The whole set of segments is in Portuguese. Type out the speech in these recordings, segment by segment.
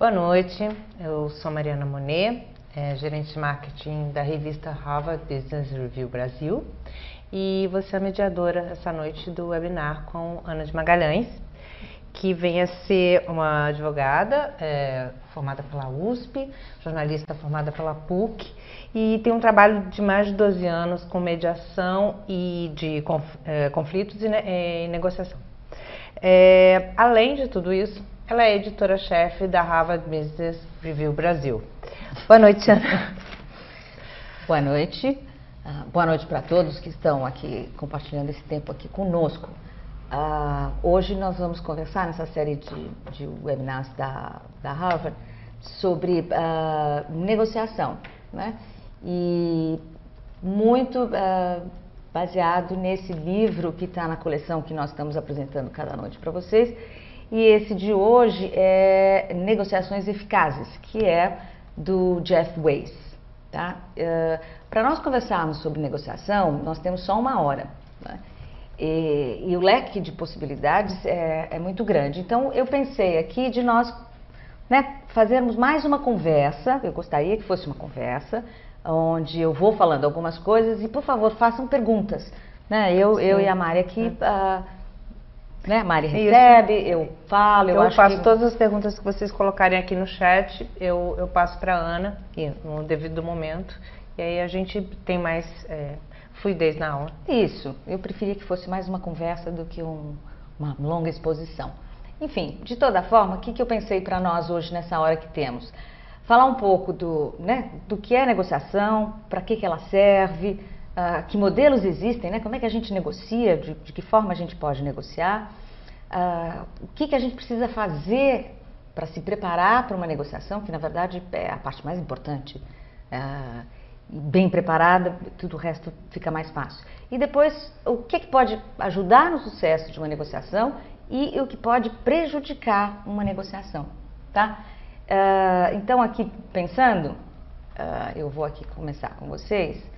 Boa noite, eu sou Mariana Monet, gerente de marketing da revista Harvard Business Review Brasil, e vou ser a mediadora essa noite do webinar com Ana de Magalhães, que vem a ser uma advogada formada pela USP, jornalista formada pela PUC, e tem um trabalho de mais de 12 anos com mediação e de conflitos e negociação. Além de tudo isso, ela é editora-chefe da Harvard Business Review Brasil. Boa noite, Ana. Boa noite. Boa noite para todos que estão aqui compartilhando esse tempo aqui conosco. Hoje nós vamos conversar nessa série de webinars da Harvard sobre negociação, né? E muito baseado nesse livro que está na coleção que nós estamos apresentando cada noite para vocês. E esse de hoje é Negociações Eficazes, que é do Jeff Weiss. Tá? Para nós conversarmos sobre negociação, nós temos só uma hora, né? E o leque de possibilidades é muito grande. Então, eu pensei aqui de nós, né, fazermos mais uma conversa. Eu gostaria que fosse uma conversa, onde eu vou falando algumas coisas e, por favor, façam perguntas. Né? Eu e a Mari aqui... Né? A Mari recebe, eu falo, eu faço todas as perguntas que vocês colocarem aqui no chat, eu passo para a Ana no devido momento, e aí a gente tem mais fluidez na aula. Isso, eu preferia que fosse mais uma conversa do que uma longa exposição. Enfim, de toda forma, o que eu pensei para nós hoje nessa hora que temos? Falar um pouco do que é negociação, para que ela serve, que modelos existem, né? Como é que a gente negocia, de que forma a gente pode negociar, o que a gente precisa fazer para se preparar para uma negociação, que na verdade é a parte mais importante. Bem preparada, tudo o resto fica mais fácil. E depois, o que pode ajudar no sucesso de uma negociação e o que pode prejudicar uma negociação, tá? Então aqui pensando, eu vou aqui começar com vocês.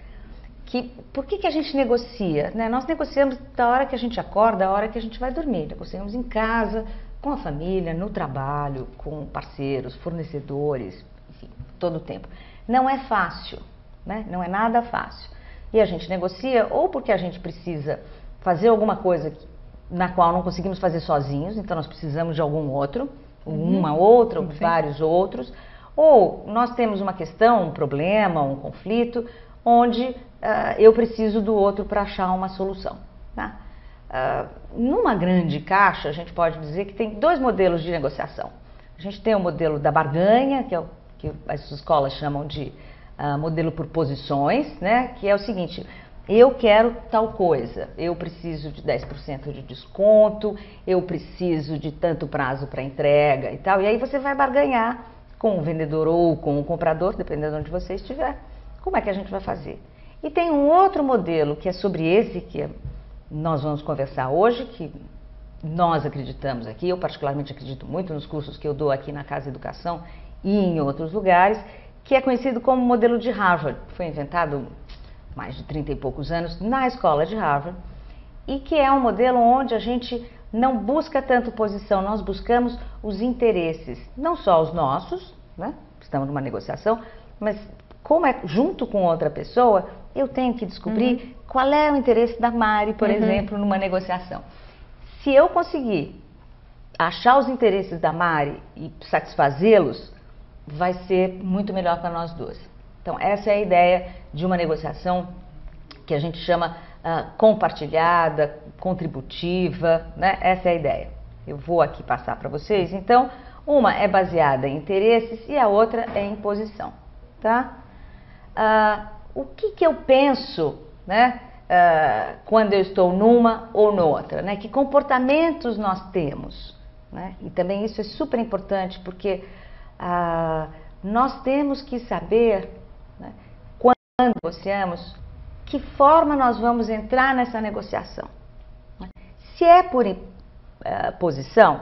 Por que a gente negocia? Né? Nós negociamos da hora que a gente acorda, da hora que a gente vai dormir. Negociamos em casa, com a família, no trabalho, com parceiros, fornecedores, enfim, todo o tempo. Não é fácil, né? Não é nada fácil. E a gente negocia ou porque a gente precisa fazer alguma coisa na qual não conseguimos fazer sozinhos, então nós precisamos de algum outro, uma outra, vários outros, ou nós temos uma questão, um problema, um conflito, onde eu preciso do outro para achar uma solução. Tá? Numa grande caixa, a gente pode dizer que tem dois modelos de negociação. A gente tem o modelo da barganha, que é o que as escolas chamam de modelo por posições, né? Que é o seguinte: eu quero tal coisa, eu preciso de 10% de desconto, eu preciso de tanto prazo para entrega e tal. E aí você vai barganhar com o vendedor ou com o comprador, dependendo de onde você estiver. Como é que a gente vai fazer? E tem um outro modelo que é sobre esse que nós vamos conversar hoje, que nós acreditamos aqui, eu particularmente acredito muito nos cursos que eu dou aqui na Casa Educação e em outros lugares, que é conhecido como modelo de Harvard. Foi inventado há mais de 30 e poucos anos na escola de Harvard, e que é um modelo onde a gente não busca tanto posição, nós buscamos os interesses, não só os nossos, né? Estamos numa negociação, mas como é junto com outra pessoa, eu tenho que descobrir qual é o interesse da Mari, por exemplo, numa negociação. Se eu conseguir achar os interesses da Mari e satisfazê-los, vai ser muito melhor para nós duas. Então, essa é a ideia de uma negociação que a gente chama compartilhada, contributiva, né? Essa é a ideia. Eu vou aqui passar para vocês. Então, uma é baseada em interesses e a outra é em posição, tá? O que eu penso, né, quando eu estou numa ou noutra, né? Que comportamentos nós temos, né? E também isso é super importante porque nós temos que saber, né, quando negociamos, que forma nós vamos entrar nessa negociação. Se é por posição,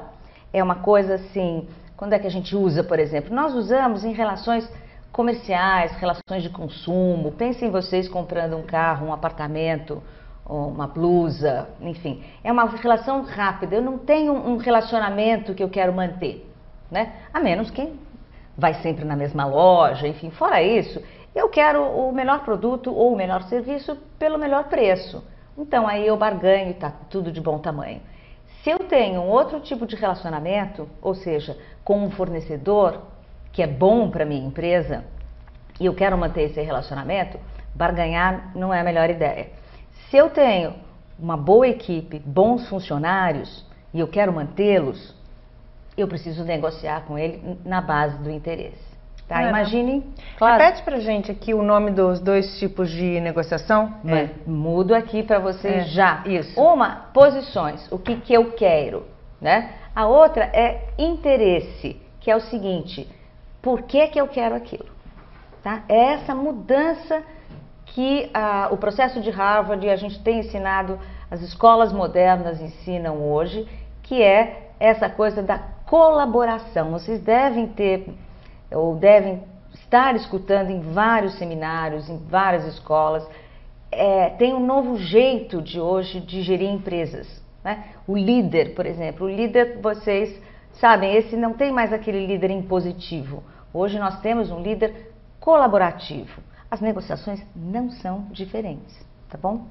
é uma coisa assim, quando é que a gente usa, por exemplo? Nós usamos em relações comerciais, relações de consumo. Pensem vocês comprando um carro, um apartamento, uma blusa, enfim. É uma relação rápida. Eu não tenho um relacionamento que eu quero manter, né? A menos que vai sempre na mesma loja, enfim, fora isso, eu quero o melhor produto ou o melhor serviço pelo melhor preço. Então aí eu barganho e tá tudo de bom tamanho. Se eu tenho um outro tipo de relacionamento, ou seja, com um fornecedor que é bom para minha empresa e eu quero manter esse relacionamento, barganhar não é a melhor ideia. Se eu tenho uma boa equipe, bons funcionários e eu quero mantê-los, eu preciso negociar com ele na base do interesse. Tá? Imagine, claro. Repete pra gente aqui o nome dos dois tipos de negociação. Mudo aqui para vocês já. Isso. Uma, posições, o que eu quero, né? A outra é interesse, que é o seguinte, por que eu quero aquilo? Tá? É essa mudança que o processo de Harvard, a gente tem ensinado, as escolas modernas ensinam hoje, que é essa coisa da colaboração. Vocês devem ter, ou devem estar escutando em vários seminários, em várias escolas, tem um novo jeito de hoje de gerir empresas. Né? O líder, por exemplo, o líder, vocês sabem, esse não tem mais aquele líder impositivo. Hoje nós temos um líder colaborativo. As negociações não são diferentes, tá bom?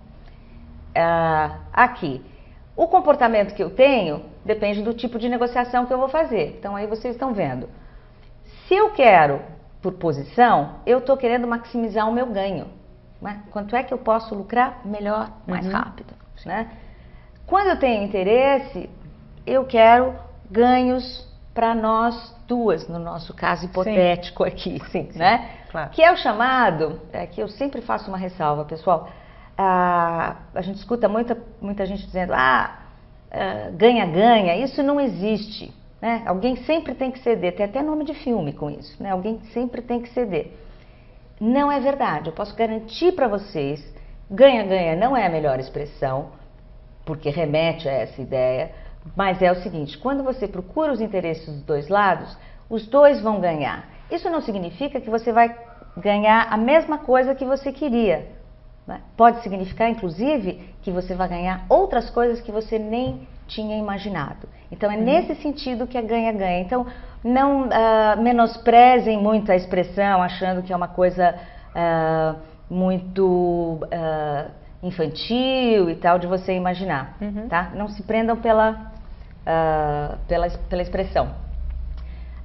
Aqui, o comportamento que eu tenho depende do tipo de negociação que eu vou fazer. Então aí vocês estão vendo. Se eu quero por posição, eu estou querendo maximizar o meu ganho. Né? Quanto é que eu posso lucrar melhor, mais rápido. Né? Quando eu tenho interesse, eu quero ganhos para nós duas, no nosso caso hipotético aqui. Sim, né? Claro. Que é o chamado, que eu sempre faço uma ressalva, pessoal. A gente escuta muita gente dizendo, ganha-ganha, isso não existe. Né? Alguém sempre tem que ceder, tem até nome de filme com isso, né? Alguém sempre tem que ceder. Não é verdade, eu posso garantir para vocês, ganha-ganha não é a melhor expressão, porque remete a essa ideia, mas é o seguinte, quando você procura os interesses dos dois lados, os dois vão ganhar. Isso não significa que você vai ganhar a mesma coisa que você queria. Né? Pode significar, inclusive, que você vai ganhar outras coisas que você nem tinha imaginado. Então, é nesse sentido que é ganha-ganha. Então, não menosprezem muito a expressão, achando que é uma coisa muito infantil e tal, de você imaginar. Tá? Não se prendam pela expressão.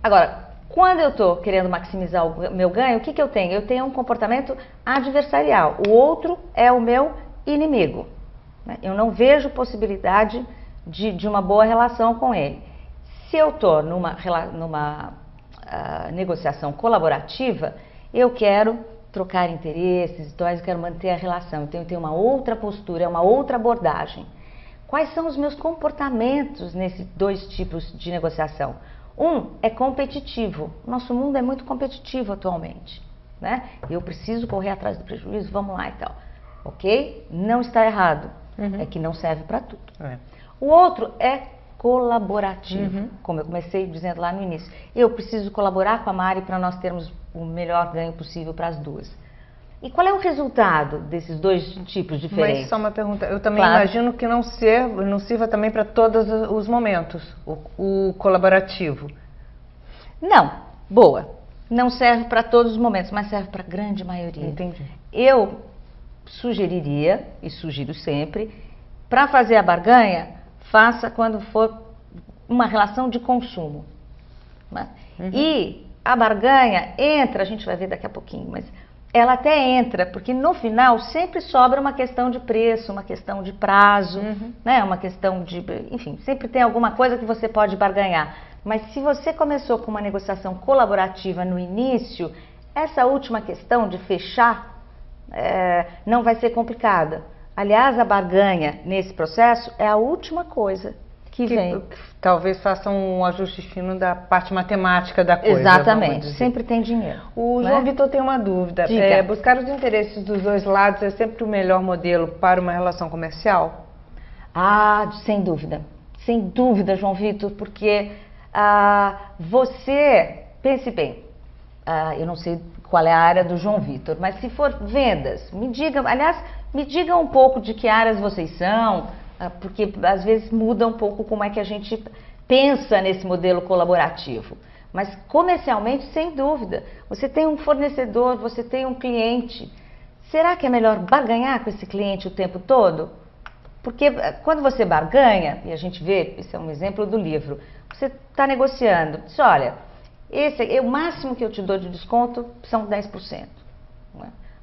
Agora, quando eu estou querendo maximizar o meu ganho, o que eu tenho? Eu tenho um comportamento adversarial. O outro é o meu inimigo. Né? Eu não vejo possibilidade de uma boa relação com ele. Se eu estou numa negociação colaborativa, eu quero trocar interesses, então eu quero manter a relação. Então eu tenho uma outra postura, uma outra abordagem. Quais são os meus comportamentos nesses dois tipos de negociação? Um é competitivo. Nosso mundo é muito competitivo atualmente. Né? Eu preciso correr atrás do prejuízo, vamos lá e tal. Ok? Não está errado. É que não serve para tudo. O outro é colaborativo, como eu comecei dizendo lá no início. Eu preciso colaborar com a Mari para nós termos o melhor ganho possível para as duas. E qual é o resultado desses dois tipos diferentes? Mas só uma pergunta, eu também imagino que não sirva também para todos os momentos, o colaborativo. Não, boa. Não serve para todos os momentos, mas serve para a grande maioria. Entendi. Eu sugeriria, e sugiro sempre, para fazer a barganha, faça quando for uma relação de consumo. Né? E a barganha entra, a gente vai ver daqui a pouquinho, mas ela até entra, porque no final sempre sobra uma questão de preço, uma questão de prazo, né? Uma questão de... Enfim, sempre tem alguma coisa que você pode barganhar. Mas se você começou com uma negociação colaborativa no início, essa última questão de fechar não vai ser complicada. Aliás, a barganha nesse processo é a última coisa que vem. Talvez faça um ajuste fino da parte matemática da coisa. Exatamente, sempre tem dinheiro. O João Vitor tem uma dúvida. Buscar os interesses dos dois lados é sempre o melhor modelo para uma relação comercial? Sem dúvida, João Vitor, porque você, pense bem, eu não sei qual é a área do João Vitor, mas se for vendas, me digam um pouco de que áreas vocês são, porque às vezes muda um pouco como é que a gente pensa nesse modelo colaborativo. Mas comercialmente, sem dúvida, você tem um fornecedor, você tem um cliente. Será que é melhor barganhar com esse cliente o tempo todo? Porque quando você barganha, e a gente vê, esse é um exemplo do livro, você está negociando, diz, olha, o máximo que eu te dou de desconto são 10%.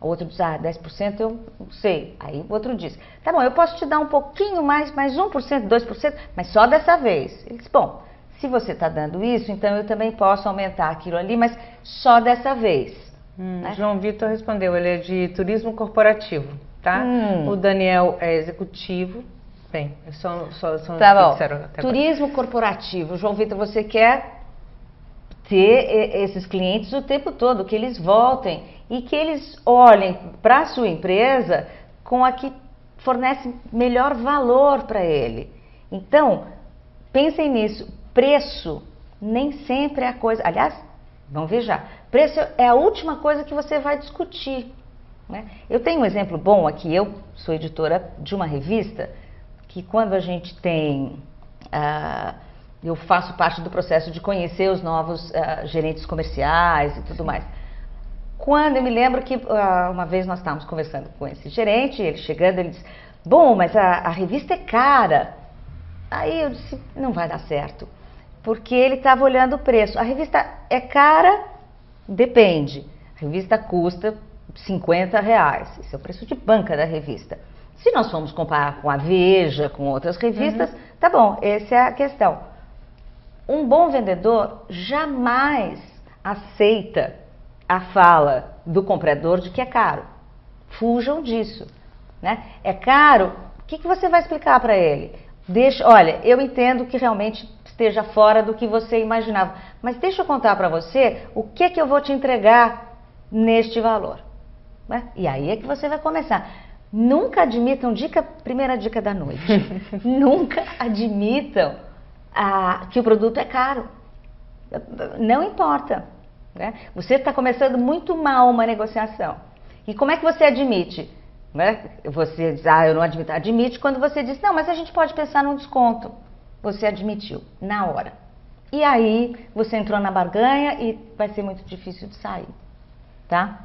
O outro diz, 10% eu não sei. Aí o outro diz, tá bom, eu posso te dar um pouquinho mais 1%, 2%, mas só dessa vez. Ele diz, bom, se você está dando isso, então eu também posso aumentar aquilo ali, mas só dessa vez. Né? João Vitor respondeu, ele é de turismo corporativo, tá? O Daniel é executivo. Bem, são tá bom. Turismo corporativo. João Vitor, você quer ter esses clientes o tempo todo, que eles voltem e que eles olhem para a sua empresa com a que fornece melhor valor para ele. Então, pensem nisso. Preço nem sempre é a coisa... Aliás, vamos ver já. Preço é a última coisa que você vai discutir. Né? Eu tenho um exemplo bom aqui. Eu sou editora de uma revista que quando a gente tem... eu faço parte do processo de conhecer os novos gerentes comerciais e tudo mais. Quando eu me lembro que uma vez nós estávamos conversando com esse gerente, ele chegando, ele disse, bom, mas a revista é cara. Aí eu disse, não vai dar certo, porque ele estava olhando o preço. A revista é cara? Depende. A revista custa R$50, esse é o preço de banca da revista. Se nós formos comparar com a Veja, com outras revistas, tá bom, essa é a questão. Um bom vendedor jamais aceita a fala do comprador de que é caro. Fujam disso. Né? É caro, o que você vai explicar para ele? Olha, eu entendo que realmente esteja fora do que você imaginava, mas deixa eu contar para você o que eu vou te entregar neste valor. Né? E aí é que você vai começar. Nunca admitam, primeira dica da noite, nunca admitam que o produto é caro. Não importa. Né? Você está começando muito mal uma negociação. E como é que você admite? Né? Você diz, eu não admito. Admite quando você diz, não, mas a gente pode pensar num desconto. Você admitiu, na hora. E aí, você entrou na barganha e vai ser muito difícil de sair. Tá?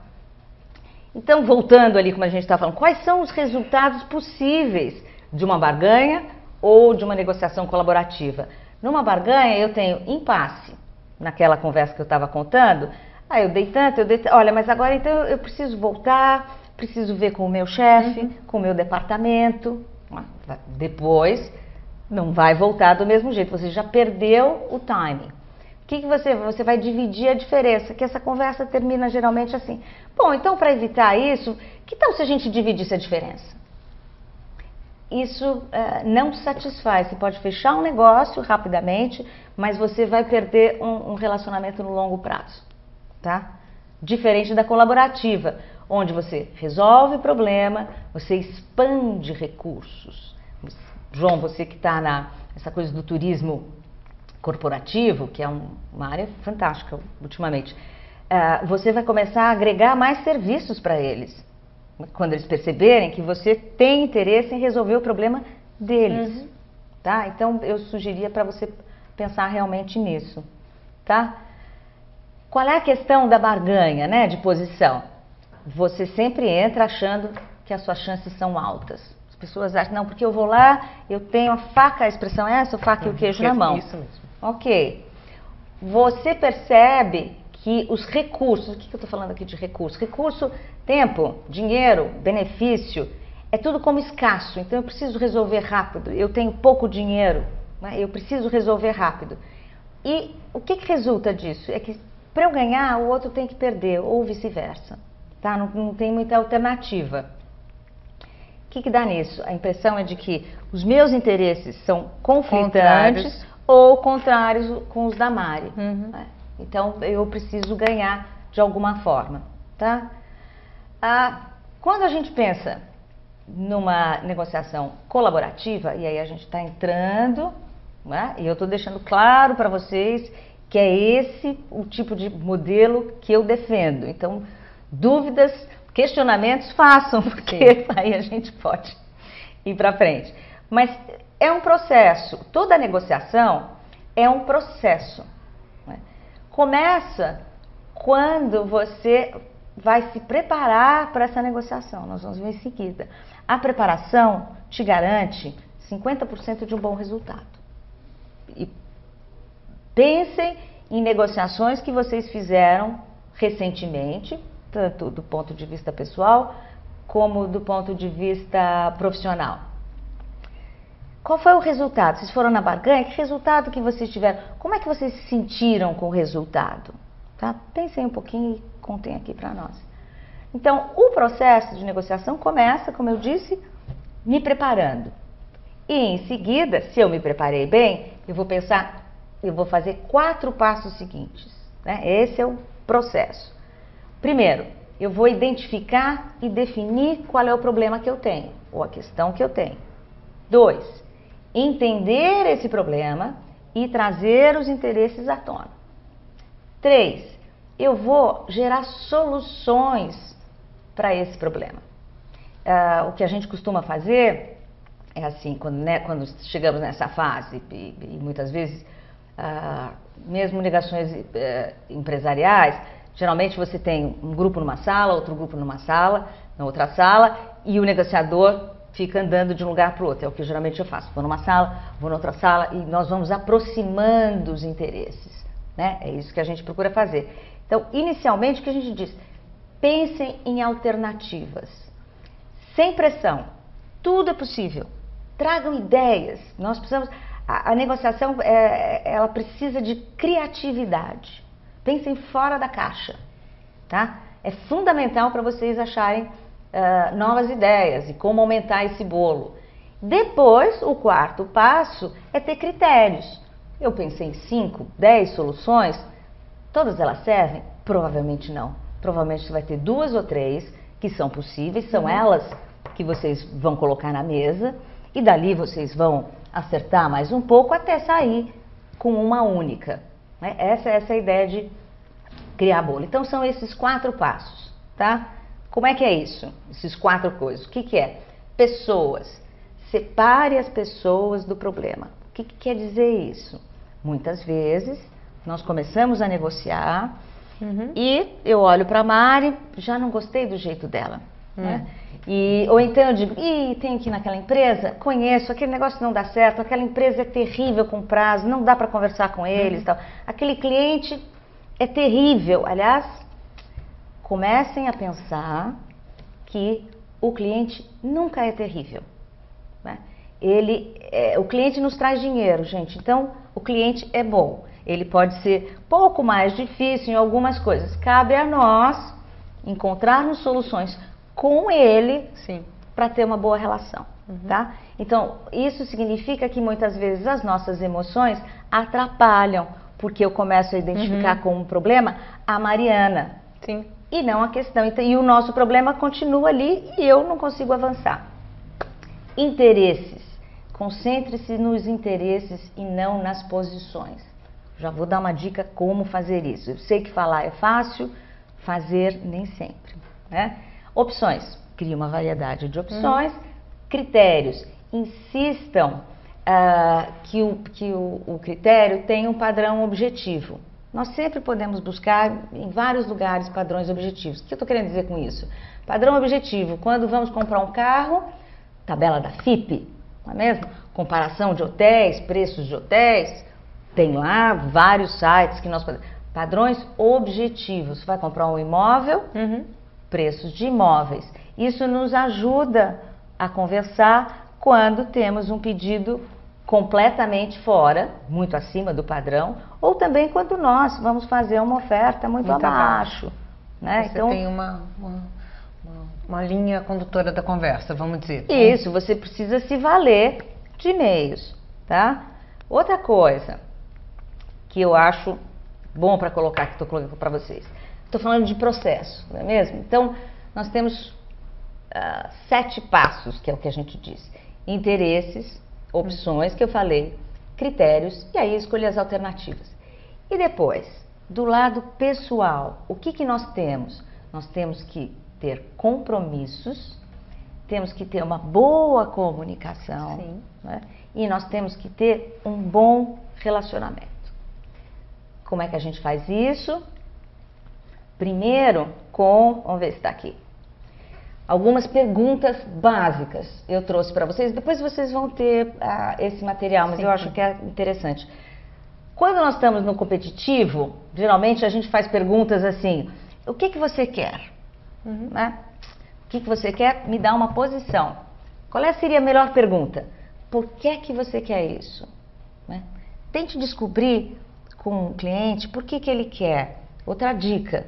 Então, voltando ali, como a gente está falando, quais são os resultados possíveis de uma barganha ou de uma negociação colaborativa? Numa barganha, eu tenho impasse. Naquela conversa que eu estava contando, eu dei tanto, olha, mas agora então eu preciso voltar, preciso ver com o meu chefe, com o meu departamento. Depois, não vai voltar do mesmo jeito, você já perdeu o timing. O que você vai dividir a diferença? Que essa conversa termina geralmente assim. Bom, então para evitar isso, que tal se a gente dividisse a diferença? Isso não te satisfaz. Você pode fechar um negócio rapidamente, mas você vai perder um relacionamento no longo prazo. Tá? Diferente da colaborativa, onde você resolve o problema, você expande recursos. João, você que está nessa coisa do turismo corporativo, que é uma área fantástica ultimamente, você vai começar a agregar mais serviços para eles. Quando eles perceberem que você tem interesse em resolver o problema deles. Tá? Então, eu sugeria para você pensar realmente nisso. Tá? Qual é a questão da barganha, né, de posição? Você sempre entra achando que as suas chances são altas. As pessoas acham, não, porque eu vou lá, eu tenho a faca, a expressão é essa, a faca e o queijo na mão. Isso mesmo. Ok. Você percebe que os recursos, o que eu estou falando aqui de recurso? Recurso, tempo, dinheiro, benefício, é tudo como escasso, então eu preciso resolver rápido, eu tenho pouco dinheiro, né? Eu preciso resolver rápido. E o que resulta disso? É que para eu ganhar, o outro tem que perder, ou vice-versa, tá? Não tem muita alternativa. O que dá nisso? A impressão é de que os meus interesses são conflitantes ou contrários com os da Mari. Né? Então, eu preciso ganhar de alguma forma, tá? Quando a gente pensa numa negociação colaborativa, e aí a gente está entrando, né? E eu estou deixando claro para vocês que é esse o tipo de modelo que eu defendo. Então, dúvidas, questionamentos, façam, porque aí a gente pode ir para frente. Mas é um processo, toda negociação é um processo. começa quando você vai se preparar para essa negociação. Nós vamos ver em seguida. A preparação te garante 50% de um bom resultado. E pensem em negociações que vocês fizeram recentemente, tanto do ponto de vista pessoal, como do ponto de vista profissional. Qual foi o resultado? Vocês foram na barganha? Que resultado que vocês tiveram? Como é que vocês se sentiram com o resultado? Tá? Pensem um pouquinho e contem aqui para nós. Então, o processo de negociação começa, como eu disse, me preparando. E em seguida, se eu me preparei bem, eu vou pensar, eu vou fazer 4 passos seguintes. Né? Esse é o processo. Primeiro, eu vou identificar e definir qual é o problema que eu tenho, ou a questão que eu tenho. 2, entender esse problema e trazer os interesses à tona. 3, eu vou gerar soluções para esse problema. O que a gente costuma fazer é assim, quando chegamos nessa fase, e muitas vezes, mesmo ligações empresariais, geralmente você tem um grupo numa sala, outro grupo numa sala, na outra sala, e o negociador fica andando de um lugar para o outro. É o que geralmente eu faço. Vou numa sala, vou na outra sala, e nós vamos aproximando os interesses. Né? É isso que a gente procura fazer. Então, inicialmente, o que a gente diz? Pensem em alternativas. Sem pressão. Tudo é possível. Tragam ideias. Nós precisamos... A negociação, ela precisa de criatividade. Pensem fora da caixa. Tá? É fundamental para vocês acharem novas ideias e como aumentar esse bolo. Depois, o 4º passo é ter critérios. Eu pensei em 5, 10 soluções, todas elas servem? Provavelmente não. Provavelmente você vai ter 2 ou 3 que são possíveis, são elas que vocês vão colocar na mesa e dali vocês vão acertar mais um pouco até sair com uma única. Né? Essa é a ideia de criar bolo. Então são esses 4 passos, tá? Como é que é isso? Esses 4 coisas. O que que é? Pessoas. Separe as pessoas do problema. O que quer dizer isso? Muitas vezes nós começamos a negociar e eu olho para a Mari, já não gostei do jeito dela. Né? Ou então eu digo, tenho que ir naquela empresa, conheço, aquele negócio não dá certo, aquela empresa é terrível com prazo, não dá para conversar com eles. Tal. Aquele cliente é terrível. Aliás, comecem a pensar que o cliente nunca é terrível. Né? O cliente nos traz dinheiro, gente, então o cliente é bom. Ele pode ser pouco mais difícil em algumas coisas. Cabe a nós encontrarmos soluções com ele para ter uma boa relação. Tá? Então, isso significa que muitas vezes as nossas emoções atrapalham, porque eu começo a identificar como um problema a Mariana. Sim. E não a questão. E o nosso problema continua ali e eu não consigo avançar. Interesses. Concentre-se nos interesses e não nas posições. Já vou dar uma dica como fazer isso. Eu sei que falar é fácil, fazer nem sempre. Né? Opções. Crie uma variedade de opções. Critérios. Insistam que o critério tenha um padrão objetivo. Nós sempre podemos buscar em vários lugares padrões objetivos. O que eu estou querendo dizer com isso? Padrão objetivo. Quando vamos comprar um carro, tabela da FIPE, não é mesmo? Comparação de hotéis, preços de hotéis. Tem lá vários sites que nós podemos... Padrões objetivos. Você vai comprar um imóvel, preços de imóveis. Isso nos ajuda a conversar quando temos um pedido completamente fora, muito acima do padrão, ou também quando nós vamos fazer uma oferta muito abaixo. Né? Você então, tem uma linha condutora da conversa, vamos dizer. Isso, você precisa se valer de meios. Tá? Outra coisa que eu acho bom para colocar, que estou colocando para vocês. Estou falando de processo, não é mesmo? Então, nós temos 7 passos, que é o que a gente diz. Interesses, opções, que eu falei, critérios, e aí escolher as alternativas. E depois, do lado pessoal, o que nós temos? Nós temos que ter compromissos, temos que ter uma boa comunicação, né? E nós temos que ter um bom relacionamento. Como é que a gente faz isso? Primeiro vamos ver se está aqui, algumas perguntas básicas eu trouxe para vocês, depois vocês vão ter esse material, mas eu acho que é interessante. Quando nós estamos no competitivo, geralmente a gente faz perguntas assim, o que você quer? Né? O que você quer? Me dá uma posição. Qual seria a melhor pergunta? Por que você quer isso? Né? Tente descobrir com o cliente por que ele quer. Outra dica,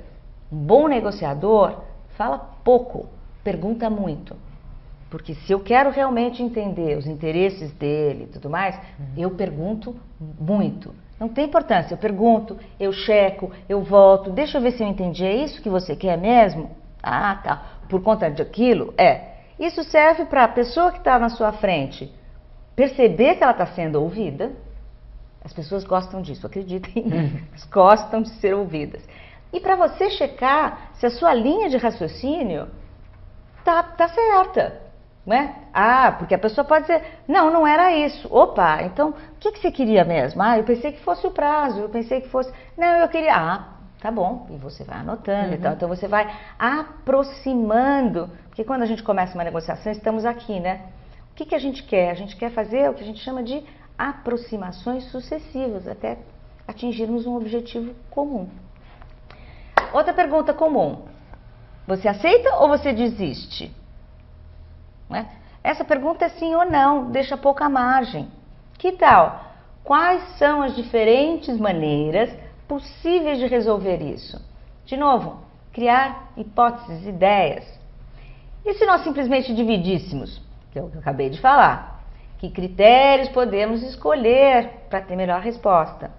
um bom negociador fala pouco, pergunta muito. Porque se eu quero realmente entender os interesses dele e tudo mais, eu pergunto muito. Não tem importância, eu pergunto, eu checo, eu volto, deixa eu ver se eu entendi, é isso que você quer mesmo? Ah, tá, por conta daquilo? Isso serve para a pessoa que está na sua frente perceber que ela está sendo ouvida. As pessoas gostam disso, acreditem em mim, elas gostam de ser ouvidas. E para você checar se a sua linha de raciocínio tá certa. Né? Porque a pessoa pode dizer, não era isso. Opa, então, o que você queria mesmo? Eu pensei que fosse o prazo, eu pensei que fosse... Não, eu queria... tá bom. E você vai anotando e tal. Então, você vai aproximando. Porque quando a gente começa uma negociação, estamos aqui, né? O que a gente quer? A gente quer fazer o que a gente chama de aproximações sucessivas, até atingirmos um objetivo comum. Outra pergunta comum. Você aceita ou você desiste? Né? Essa pergunta é sim ou não, deixa pouca margem. Que tal? Quais são as diferentes maneiras possíveis de resolver isso? De novo, criar hipóteses, ideias. E se nós simplesmente dividíssemos, que é o que eu acabei de falar, que critérios podemos escolher para ter melhor resposta?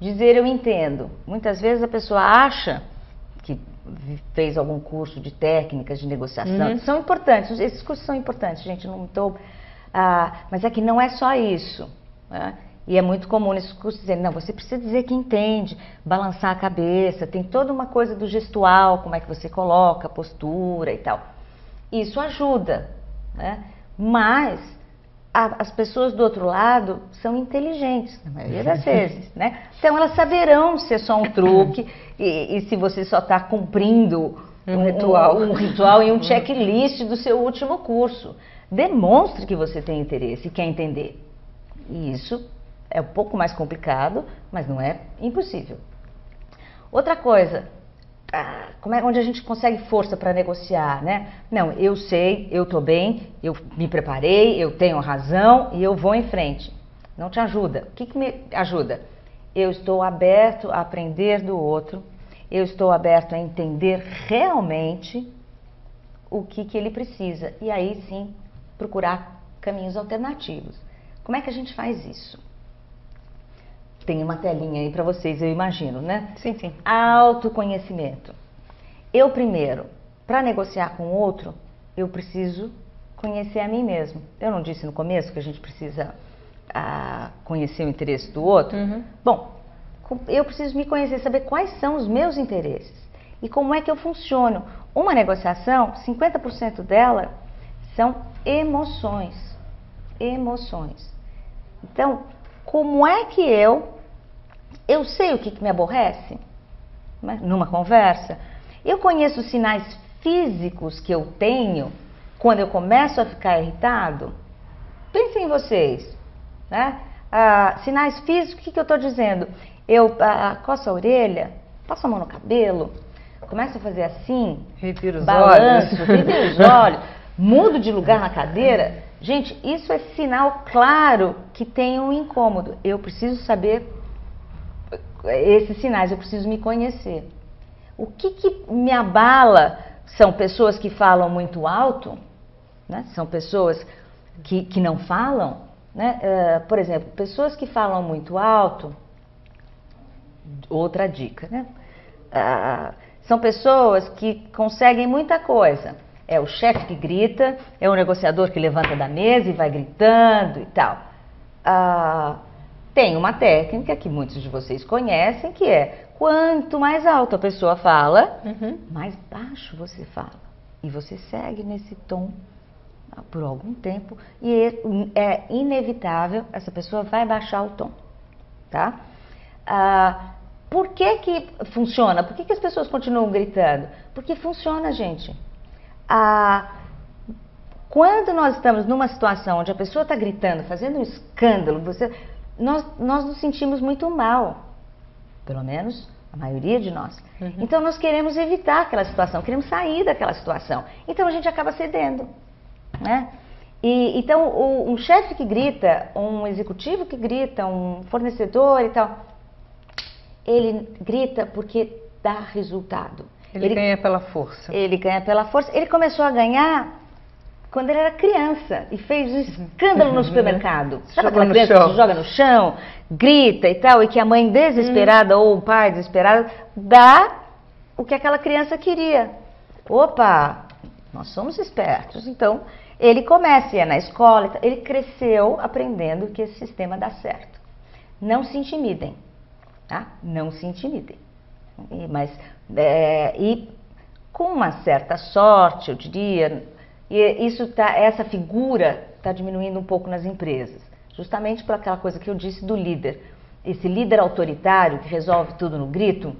Dizer eu entendo. Muitas vezes a pessoa acha que fez algum curso de técnicas de negociação, são importantes, esses cursos são importantes, gente, não estou... mas é que não é só isso, né? E é muito comum nesses cursos dizer, não, você precisa dizer que entende, balançar a cabeça, tem toda uma coisa do gestual, como é que você coloca, postura e tal. Isso ajuda, né? Mas as pessoas do outro lado são inteligentes, na maioria das vezes, né? Então elas saberão se é só um truque e se você só está cumprindo um ritual e um checklist do seu último curso. Demonstre que você tem interesse e quer entender. E isso é um pouco mais complicado, mas não é impossível. Outra coisa, onde a gente consegue força para negociar, né? Não, eu sei, eu estou bem, eu me preparei, eu tenho razão e eu vou em frente. Não te ajuda. O que me ajuda? Eu estou aberto a aprender do outro, eu estou aberto a entender realmente o que ele precisa. E aí sim, procurar caminhos alternativos. Como é que a gente faz isso? Tem uma telinha aí para vocês, eu imagino, né? Sim, sim. Autoconhecimento. Eu primeiro, para negociar com o outro, eu preciso conhecer a mim mesmo. Eu não disse no começo que a gente precisa conhecer o interesse do outro? Bom, eu preciso me conhecer, saber quais são os meus interesses e como é que eu funciono. Uma negociação, 50% dela são emoções. Emoções. Então, como é que eu sei o que me aborrece, né? Numa conversa, eu conheço os sinais físicos que eu tenho quando eu começo a ficar irritado. Pensem em vocês, né? Sinais físicos, o que eu estou dizendo? Eu coço a orelha, passo a mão no cabelo, começo a fazer assim, reviro os balanço, olhos, reviro os olhos, mudo de lugar na cadeira. Gente, isso é sinal claro que tem um incômodo. Eu preciso saber esses sinais, eu preciso me conhecer. O que me abala são pessoas que falam muito alto, né? São pessoas que não falam, né? Por exemplo, pessoas que falam muito alto, outra dica, né? São pessoas que conseguem muita coisa. É o chefe que grita, é o negociador que levanta da mesa e vai gritando e tal. Tem uma técnica que muitos de vocês conhecem, que é quanto mais alto a pessoa fala, mais baixo você fala. E você segue nesse tom por algum tempo e é inevitável, essa pessoa vai baixar o tom, tá? por que que funciona? Por que que as pessoas continuam gritando? Porque funciona, gente. Quando nós estamos numa situação onde a pessoa está gritando, fazendo um escândalo, nós nos sentimos muito mal. Pelo menos a maioria de nós. Então nós queremos evitar aquela situação, queremos sair daquela situação. Então a gente acaba cedendo, né? Então um chefe que grita, um executivo que grita, um fornecedor e tal, ele grita porque dá resultado. Ele ganha pela força. Ele ganha pela força. Ele começou a ganhar quando ele era criança e fez um escândalo no supermercado. Sabe aquela criança que se joga no chão, grita e tal, e que a mãe desesperada ou o pai desesperado dá o que aquela criança queria. Opa, nós somos espertos. Então, ele começa a ir na escola, ele cresceu aprendendo que esse sistema dá certo. Não se intimidem, tá? Não se intimidem. E com uma certa sorte, eu diria, essa figura está diminuindo um pouco nas empresas, justamente por aquela coisa que eu disse do líder. Esse líder autoritário que resolve tudo no grito,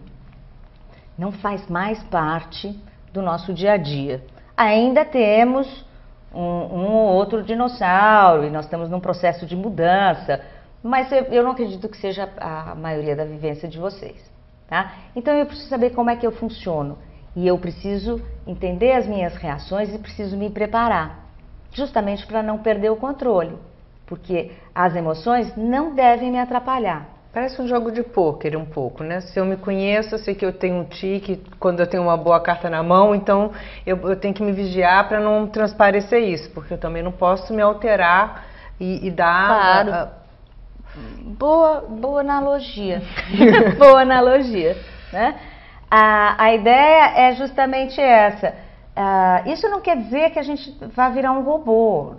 não faz mais parte do nosso dia a dia. Ainda temos um ou outro dinossauro e nós estamos num processo de mudança, mas eu não acredito que seja a maioria da vivência de vocês, tá? Então eu preciso saber como é que eu funciono e eu preciso entender as minhas reações e preciso me preparar, justamente para não perder o controle, porque as emoções não devem me atrapalhar. Parece um jogo de pôquer um pouco, né? Se eu me conheço, eu sei que eu tenho um tique quando eu tenho uma boa carta na mão, então eu tenho que me vigiar para não transparecer isso, porque eu também não posso me alterar e dar... Claro. Boa analogia. Boa analogia, né? A ideia é justamente essa. Isso não quer dizer que a gente vá virar um robô,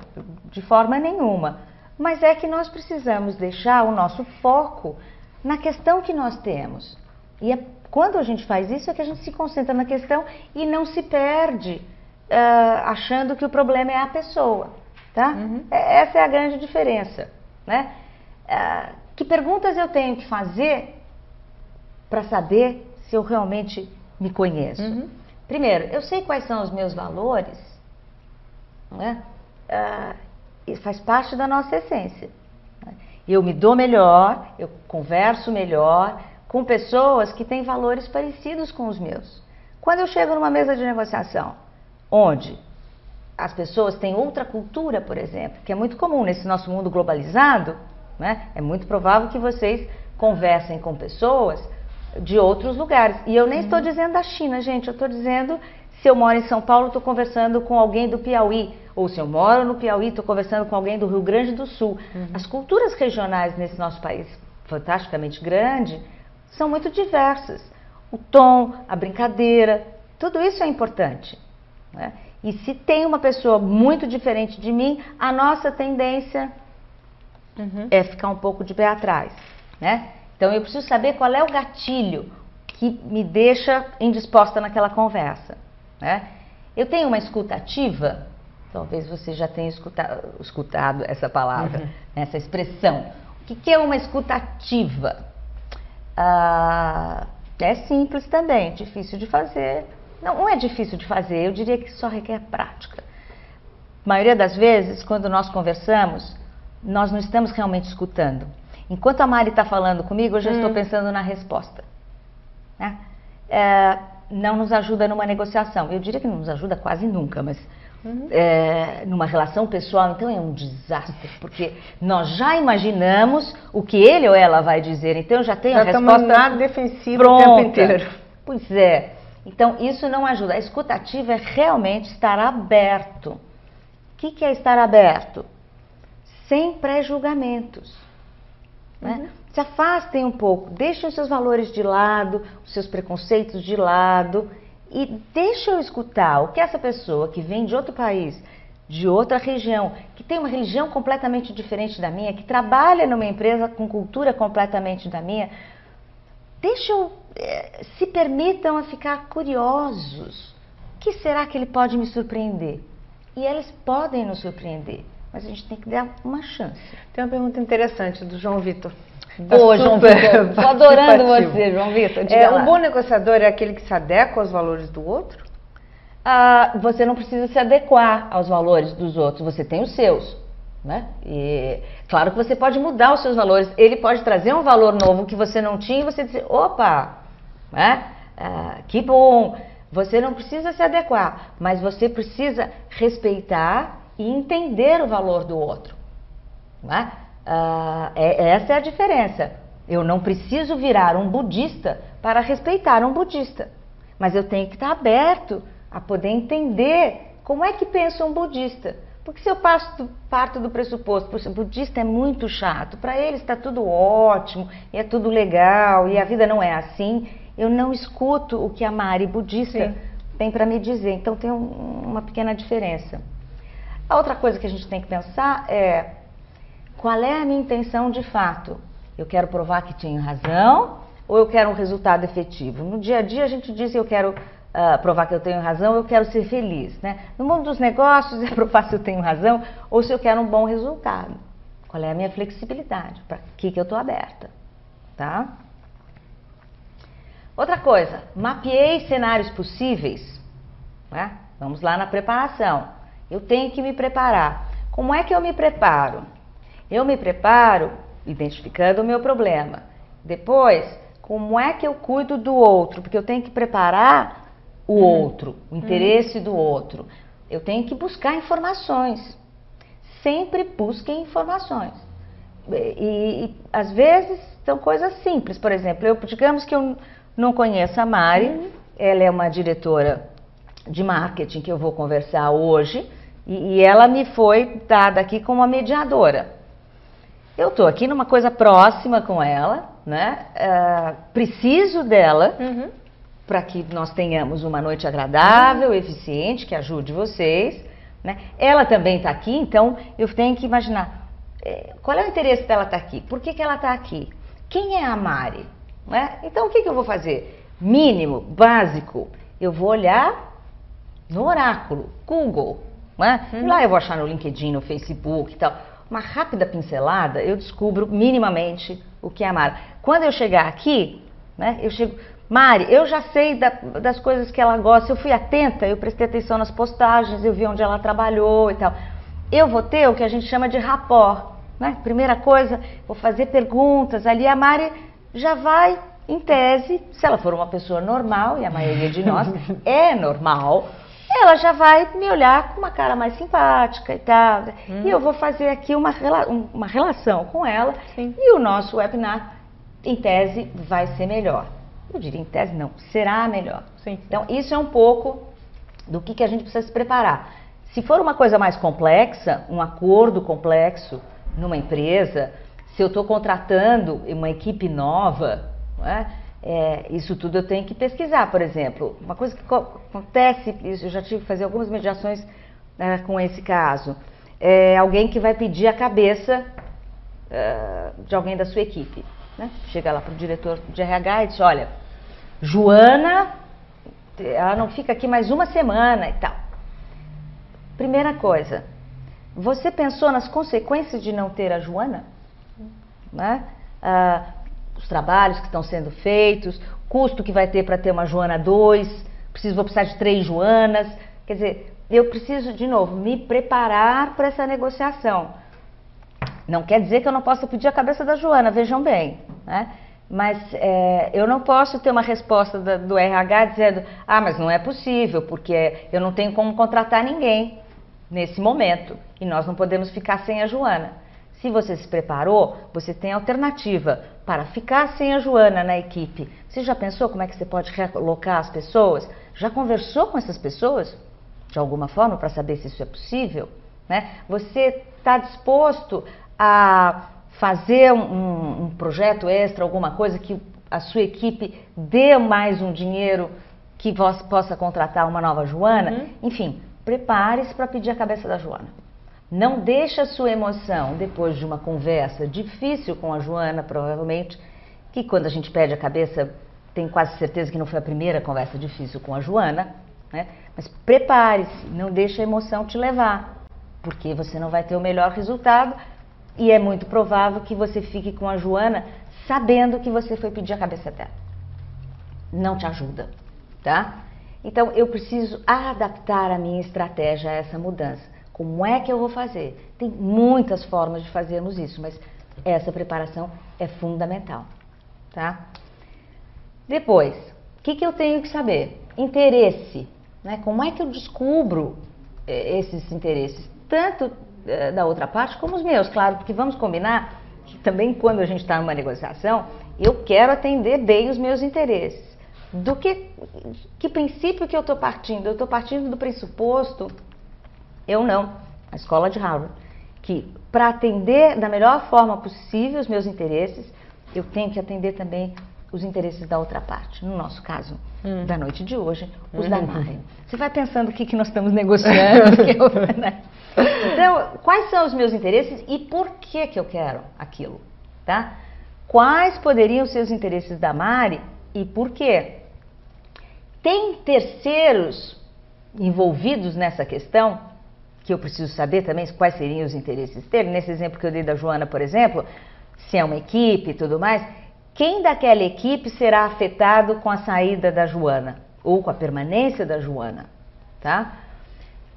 de forma nenhuma. Mas é que nós precisamos deixar o nosso foco na questão que nós temos. E quando a gente faz isso é que a gente se concentra na questão e não se perde achando que o problema é a pessoa, tá? Essa é a grande diferença, né? Que perguntas eu tenho que fazer para saber se eu realmente me conheço? Primeiro, eu sei quais são os meus valores, não é? Isso faz parte da nossa essência. Eu me dou melhor, eu converso melhor com pessoas que têm valores parecidos com os meus. Quando eu chego numa mesa de negociação, onde as pessoas têm outra cultura, por exemplo, que é muito comum nesse nosso mundo globalizado, né? É muito provável que vocês conversem com pessoas de outros lugares. E eu nem estou dizendo da China, gente, eu estou dizendo... Se eu moro em São Paulo, estou conversando com alguém do Piauí. Ou se eu moro no Piauí, estou conversando com alguém do Rio Grande do Sul. As culturas regionais nesse nosso país, fantasticamente grande, são muito diversas. O tom, a brincadeira, tudo isso é importante, né? E se tem uma pessoa muito diferente de mim, a nossa tendência é ficar um pouco de pé atrás, né? Então eu preciso saber qual é o gatilho que me deixa indisposta naquela conversa, né? Eu tenho uma escuta ativa, talvez você já tenha escutado essa palavra, essa expressão. O que é uma escuta ativa? É simples também, difícil de fazer. Não é difícil de fazer, eu diria que só requer prática. A maioria das vezes, quando nós conversamos, nós não estamos realmente escutando. Enquanto a Mari está falando comigo, eu já estou pensando na resposta, né? Não nos ajuda numa negociação. Eu diria que não nos ajuda quase nunca, mas numa relação pessoal, então é um desastre, porque nós já imaginamos o que ele ou ela vai dizer, então eu já tenho a resposta na defensiva pronta. O tempo inteiro. Pois é. Então isso não ajuda. A escuta ativa é realmente estar aberto. O que é estar aberto? Sem pré-julgamentos, né? Se afastem um pouco, deixem os seus valores de lado, os seus preconceitos de lado e deixem eu escutar o que essa pessoa que vem de outro país, de outra região, que tem uma religião completamente diferente da minha, que trabalha numa empresa com cultura completamente da minha, se permitam a ficar curiosos. O que será que ele pode me surpreender? E eles podem nos surpreender, mas a gente tem que dar uma chance. Tem uma pergunta interessante do João Vitor. Tá Boa, João super Vitor. Estou adorando participativo. você, João Vitor. Diga lá. Um bom negociador é aquele que se adequa aos valores do outro? Você não precisa se adequar aos valores dos outros, você tem os seus, né? E claro que você pode mudar os seus valores, ele pode trazer um valor novo que você não tinha e você dizer, opa, né? Que bom, você não precisa se adequar, mas você precisa respeitar e entender o valor do outro, né? Essa é a diferença. Eu não preciso virar um budista para respeitar um budista, mas eu tenho que estar aberto a poder entender como é que pensa um budista. Porque se eu parto do pressuposto, puxa, budista é muito chato, para eles está tudo ótimo, e é tudo legal, e a vida não é assim, eu não escuto o que a Mari budista tem para me dizer. Então tem uma pequena diferença. A outra coisa que a gente tem que pensar é, qual é a minha intenção de fato? Eu quero provar que tenho razão ou eu quero um resultado efetivo? No dia a dia a gente diz eu quero provar que eu tenho razão, eu quero ser feliz, né? No mundo dos negócios é provar se eu tenho razão ou se eu quero um bom resultado. Qual é a minha flexibilidade? Para que eu estou aberta, tá? Outra coisa, mapeei cenários possíveis, né? Vamos lá na preparação. Eu tenho que me preparar. Como é que eu me preparo? Eu me preparo identificando o meu problema. Depois, como é que eu cuido do outro? Porque eu tenho que preparar o outro, o interesse do outro. Eu tenho que buscar informações. Sempre busquem informações. E às vezes são coisas simples. Por exemplo, digamos que eu não conheço a Mari, ela é uma diretora de marketing que eu vou conversar hoje, e ela me foi dada aqui como uma mediadora. Eu estou aqui numa coisa próxima com ela, né? Preciso dela para que nós tenhamos uma noite agradável, eficiente, que ajude vocês, né? Ela também está aqui, então eu tenho que imaginar qual é o interesse dela estar aqui, por que ela está aqui, quem é a Mari, né? Então o que eu vou fazer? Mínimo, básico, eu vou olhar no oráculo, Google, né? E lá eu vou achar no LinkedIn, no Facebook e tal. Uma rápida pincelada, eu descubro minimamente o que é a Mari. Quando eu chegar aqui, né, eu chego, Mari, eu já sei das coisas que ela gosta, eu fui atenta, eu prestei atenção nas postagens, eu vi onde ela trabalhou e tal. Eu vou ter o que a gente chama de rapport, né? Primeira coisa, vou fazer perguntas, ali a Mari já vai, em tese, se ela for uma pessoa normal, e a maioria de nós é normal, ela já vai me olhar com uma cara mais simpática e tal. E eu vou fazer aqui uma relação com ela. E o nosso webinar, em tese, vai ser melhor. Eu diria em tese não, será melhor. Então, isso é um pouco do que a gente precisa se preparar. Se for uma coisa mais complexa, um acordo complexo numa empresa, se eu estou contratando uma equipe nova, né? Isso tudo eu tenho que pesquisar. Por exemplo, uma coisa que acontece, eu já tive que fazer algumas mediações com esse caso, é alguém que vai pedir a cabeça de alguém da sua equipe, né? Chega lá para o diretor de RH e diz, olha, Joana, ela não fica aqui mais uma semana e tal. Primeira coisa, você pensou nas consequências de não ter a Joana? Né? Os trabalhos que estão sendo feitos, custo que vai ter para ter uma Joana 2, vou precisar de 3 Joanas. Quer dizer, eu preciso, de novo, me preparar para essa negociação. Não quer dizer que eu não possa pedir a cabeça da Joana, vejam bem, né? Mas eu não posso ter uma resposta do RH dizendo, mas não é possível, porque eu não tenho como contratar ninguém nesse momento e nós não podemos ficar sem a Joana. Se você se preparou, você tem alternativa para ficar sem a Joana na equipe. Você já pensou como é que você pode realocar as pessoas? Já conversou com essas pessoas, de alguma forma, para saber se isso é possível? Né? Você está disposto a fazer um projeto extra, alguma coisa que a sua equipe dê mais um dinheiro que você possa contratar uma nova Joana? Enfim, prepare-se para pedir a cabeça da Joana. Não deixe a sua emoção, depois de uma conversa difícil com a Joana, provavelmente, que quando a gente pede a cabeça, tenho quase certeza que não foi a primeira conversa difícil com a Joana, né? Mas prepare-se, não deixe a emoção te levar, porque você não vai ter o melhor resultado E é muito provável que você fique com a Joana sabendo que você foi pedir a cabeça dela. Não te ajuda, tá? Então, eu preciso adaptar a minha estratégia a essa mudança. Como é que eu vou fazer? Tem muitas formas de fazermos isso, mas essa preparação é fundamental, tá? Depois, o que eu tenho que saber? Interesse, né? Como é que eu descubro esses interesses? Tanto da outra parte como os meus, claro, porque vamos combinar que também quando a gente está numa negociação, eu quero atender bem os meus interesses. Que princípio que eu estou partindo? Eu estou partindo do pressuposto, a escola de Harvard, que para atender da melhor forma possível os meus interesses, eu tenho que atender também os interesses da outra parte. No nosso caso, da noite de hoje, os da Mari. Você vai pensando o que nós estamos negociando. Então, quais são os meus interesses e por que eu quero aquilo, tá? Quais poderiam ser os interesses da Mari e por quê? Tem terceiros envolvidos nessa questão, que eu preciso saber também quais seriam os interesses dele. Nesse exemplo que eu dei da Joana, por exemplo, se é uma equipe e tudo mais, quem daquela equipe será afetado com a saída da Joana ou com a permanência da Joana, tá?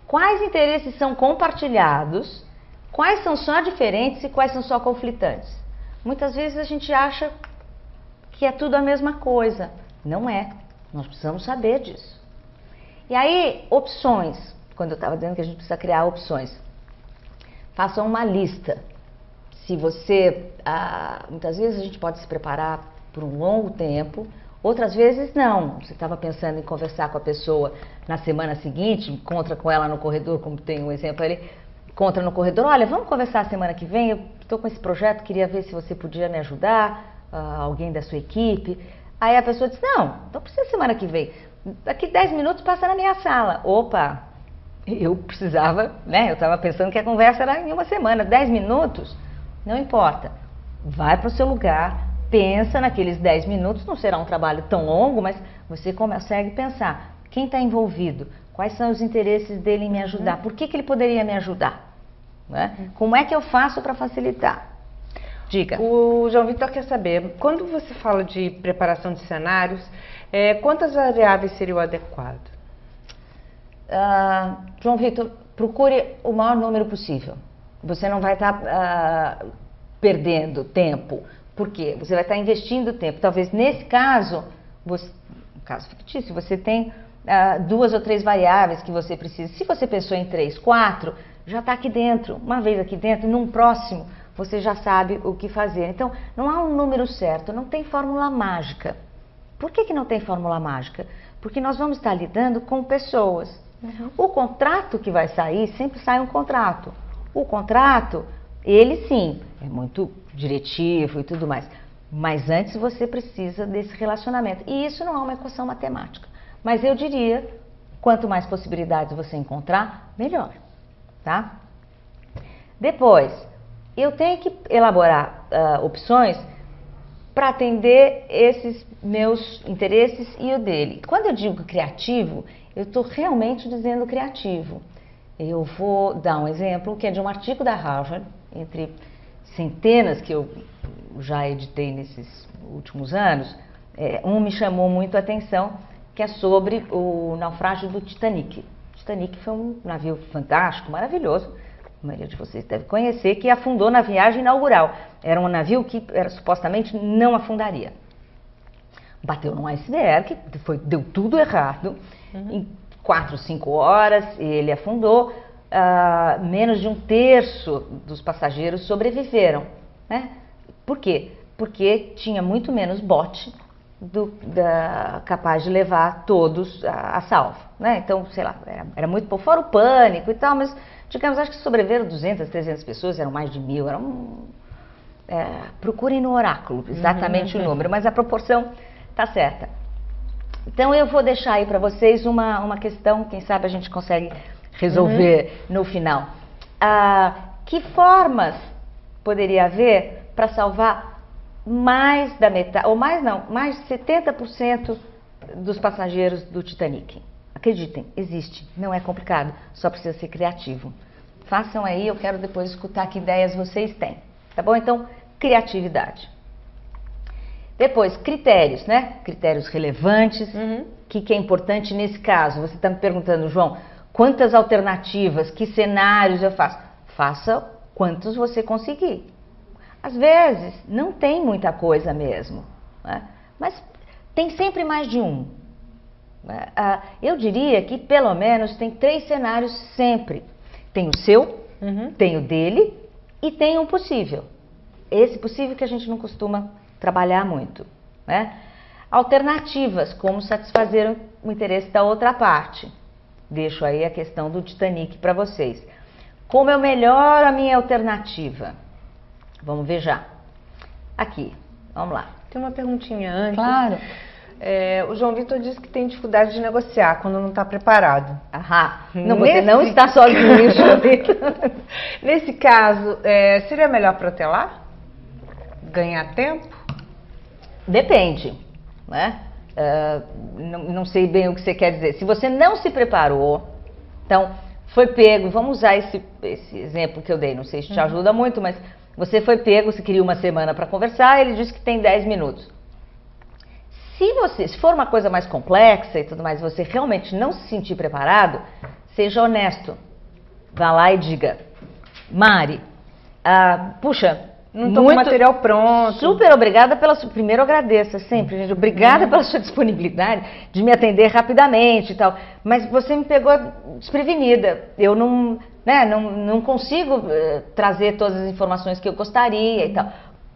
Quais interesses são compartilhados, quais são só diferentes e quais são só conflitantes? Muitas vezes a gente acha que é tudo a mesma coisa. Não é. Nós precisamos saber disso. E aí, opções. Quando eu estava dizendo que a gente precisa criar opções. Façam uma lista. Se você... muitas vezes a gente pode se preparar por um longo tempo, outras vezes não. Você estava pensando em conversar com a pessoa na semana seguinte, encontra com ela no corredor, como tem um exemplo ali, encontra no corredor, olha, vamos conversar a semana que vem, eu estou com esse projeto, queria ver se você podia me ajudar, alguém da sua equipe. Aí a pessoa diz, não precisa semana que vem, daqui 10 minutos passa na minha sala. Opa, eu precisava, né, eu estava pensando que a conversa era em uma semana, 10 minutos, não importa, vai para o seu lugar, pensa naqueles 10 minutos, não será um trabalho tão longo, mas você consegue pensar, quem está envolvido, quais são os interesses dele em me ajudar, por que ele poderia me ajudar, né? Como é que eu faço para facilitar? Diga. O João Vitor quer saber, quando você fala de preparação de cenários, quantas variáveis seria o adequado? João Vitor, procure o maior número possível. Você não vai estar perdendo tempo. Por quê? Você vai estar investindo tempo. Talvez nesse caso, no caso fictício, você tem 2 ou 3 variáveis que você precisa. Se você pensou em 3, 4, já está aqui dentro. Uma vez aqui dentro, num próximo, você já sabe o que fazer. Então, não há um número certo, não tem fórmula mágica. Por que não tem fórmula mágica? Porque nós vamos estar lidando com pessoas. O contrato que vai sair, sempre sai um contrato. O contrato, ele sim, é muito diretivo e tudo mais. Mas antes você precisa desse relacionamento. E isso não é uma equação matemática. Mas eu diria, quanto mais possibilidades você encontrar, melhor. Tá? Depois, eu tenho que elaborar opções para atender esses meus interesses e o dele. Quando eu digo criativo, eu estou realmente dizendo criativo. Eu vou dar um exemplo que é de um artigo da Harvard, entre centenas que eu já editei nesses últimos anos. Um me chamou muito a atenção, que é sobre o naufrágio do Titanic. O Titanic foi um navio fantástico, maravilhoso, a maioria de vocês deve conhecer, que afundou na viagem inaugural. Era um navio que supostamente não afundaria. Bateu num iceberg, deu tudo errado. Em 4, 5 horas ele afundou. Menos de 1/3 dos passageiros sobreviveram. Né? Por quê? Porque tinha muito menos bote capaz de levar todos a salvo. Né? Então, sei lá, era muito pouco, fora o pânico e tal, mas digamos, acho que sobreviveram 200, 300 pessoas, eram mais de 1.000, procurem no oráculo exatamente o número, mas a proporção está certa. Então eu vou deixar aí para vocês uma questão, quem sabe a gente consegue resolver no final. Que formas poderia haver para salvar mais da metade, ou mais não, mais de 70% dos passageiros do Titanic? Acreditem, existe, não é complicado, só precisa ser criativo. Façam aí, eu quero depois escutar que ideias vocês têm. Tá bom? Então, criatividade. Depois, critérios, né? Critérios relevantes. Que é importante nesse caso? Você está me perguntando, João, quantas alternativas, que cenários eu faço? Faça quantos você conseguir. Às vezes, não tem muita coisa mesmo, né? Mas tem sempre mais de um. Eu diria que pelo menos tem 3 cenários sempre. Tem o seu, tem o dele e tem um possível. Esse possível que a gente não costuma trabalhar muito, né? Alternativas, como satisfazer o interesse da outra parte. Deixo aí a questão do Titanic para vocês. Como eu melhoro a minha alternativa? Vamos ver já. Aqui, vamos lá. Tem uma perguntinha antes. Claro. O João Vitor disse que tem dificuldade de negociar quando não está preparado. Não, você não está sozinho, João Vitor. Nesse caso, seria melhor protelar? Ganhar tempo? Depende, né? Não sei bem o que você quer dizer. Se você não se preparou, então foi pego, vamos usar esse exemplo que eu dei, não sei se te ajuda muito, mas você foi pego, você queria uma semana para conversar, ele disse que tem 10 minutos. Se for uma coisa mais complexa e tudo mais, você realmente não se sentir preparado, seja honesto. Vá lá e diga, Mari, puxa, não estou com o material pronto. Super obrigada primeiro eu agradeço sempre, gente, obrigada pela sua disponibilidade de me atender rapidamente e tal, mas você me pegou desprevenida, eu não consigo trazer todas as informações que eu gostaria e tal.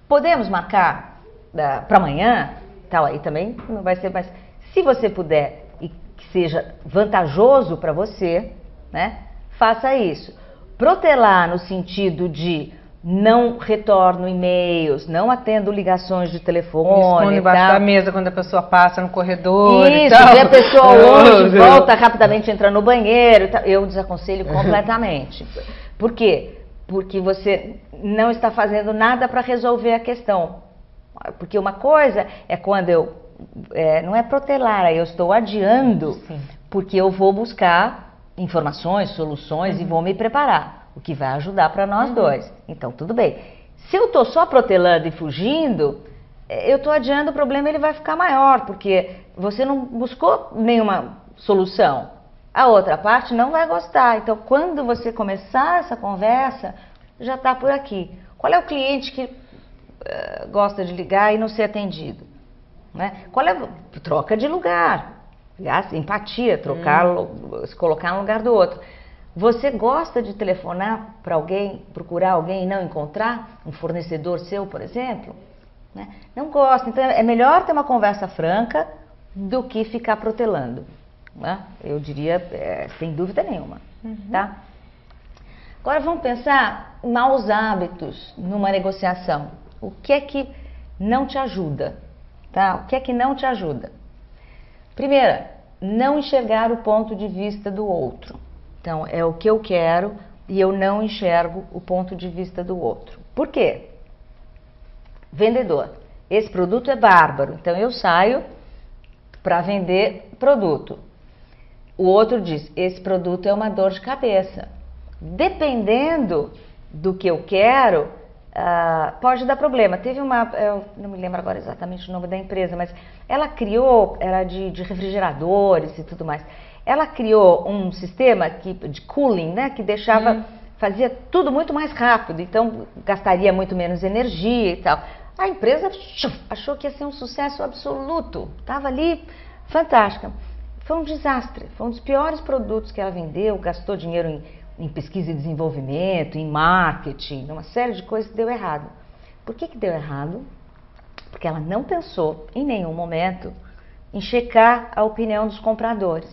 Podemos marcar para amanhã? Tal, aí também não vai ser mais. Se você puder e que seja vantajoso para você, né, faça isso. Protelar no sentido de não retorno e-mails, não atendo ligações de telefone. Escondo embaixo da mesa quando a pessoa passa no corredor. Isso, vê a pessoa longe, volta rapidamente, entra no banheiro. Eu desaconselho completamente. Por quê? Porque você não está fazendo nada para resolver a questão. Porque uma coisa é quando não é protelar, aí eu estou adiando, porque eu vou buscar informações, soluções e vou me preparar, o que vai ajudar para nós dois. Então, tudo bem. Se eu estou só protelando e fugindo, eu estou adiando o problema, ele vai ficar maior, porque você não buscou nenhuma solução. A outra parte não vai gostar. Então, quando você começar essa conversa, já está por aqui. Qual é o cliente que gosta de ligar e não ser atendido, né? Troca de lugar, aliás, empatia, se colocar no lugar do outro. Você gosta de telefonar para alguém, procurar alguém e não encontrar um fornecedor seu, por exemplo, né? Não gosta, então é melhor ter uma conversa franca do que ficar protelando, né? Eu diria, sem dúvida nenhuma, tá? Agora vamos pensar em maus hábitos numa negociação. O que é que não te ajuda? Tá? O que é que não te ajuda? Primeira, não enxergar o ponto de vista do outro. Então, é o que eu quero e eu não enxergo o ponto de vista do outro. Por quê? Vendedor. Esse produto é bárbaro, então eu saio para vender produto. O outro diz, esse produto é uma dor de cabeça. Dependendo do que eu quero, pode dar problema. Teve eu não me lembro agora exatamente o nome da empresa, mas ela criou, era de refrigeradores e tudo mais. Ela criou um sistema de cooling, né, que fazia tudo muito mais rápido, então gastaria muito menos energia e tal. A empresa achou que ia ser um sucesso absoluto, estava ali fantástica. Foi um desastre, foi um dos piores produtos que ela vendeu, gastou dinheiro em pesquisa e desenvolvimento, em marketing, uma série de coisas que deu errado. Por que deu errado? Porque ela não pensou em nenhum momento em checar a opinião dos compradores.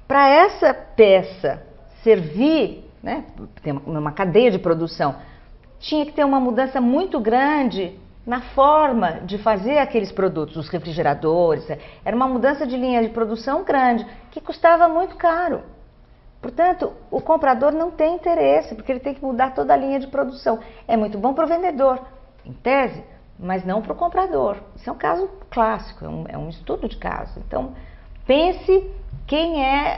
Para essa peça servir, né, tem uma cadeia de produção, tinha que ter uma mudança muito grande na forma de fazer aqueles produtos, os refrigeradores. Era uma mudança de linha de produção grande, que custava muito caro. Portanto, o comprador não tem interesse, porque ele tem que mudar toda a linha de produção. É muito bom para o vendedor, em tese, mas não para o comprador. Isso é um caso clássico, é um estudo de caso. Então, pense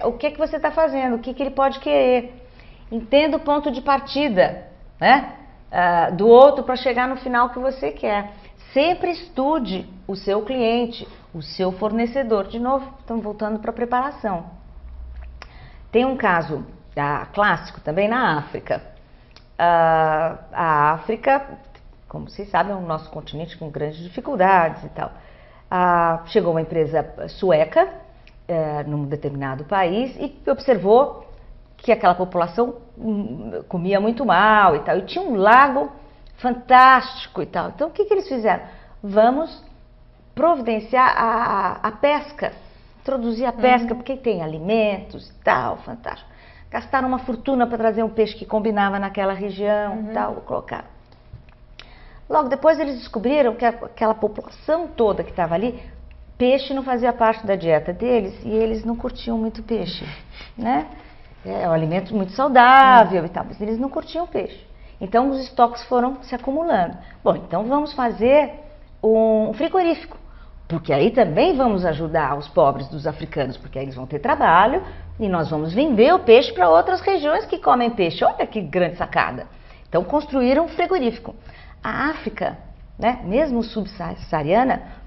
o que você está fazendo, o que ele pode querer. Entenda o ponto de partida, né? do outro para chegar no final que você quer. Sempre estude o seu cliente, o seu fornecedor. De novo, estamos voltando para a preparação. Tem um caso clássico também na África. A África, como vocês sabem, é o nosso continente com grandes dificuldades e tal. Chegou uma empresa sueca num determinado país e observou que aquela população comia muito mal e tal. E tinha um lago fantástico e tal. Então, o que eles fizeram? Vamos providenciar a pesca, introduzir a pesca, porque tem alimentos e tal, fantástico. Gastaram uma fortuna para trazer um peixe que combinava naquela região e tal, colocar. Logo depois eles descobriram que aquela população toda que estava ali, peixe não fazia parte da dieta deles e eles não curtiam muito peixe, né? É um alimento muito saudável e tal, mas eles não curtiam peixe. Então os estoques foram se acumulando. Bom, então vamos fazer um frigorífico, porque aí também vamos ajudar os pobres dos africanos, porque aí eles vão ter trabalho e nós vamos vender o peixe para outras regiões que comem peixe. Olha que grande sacada. Então construíram um frigorífico. A África, né, mesmo subsaariana,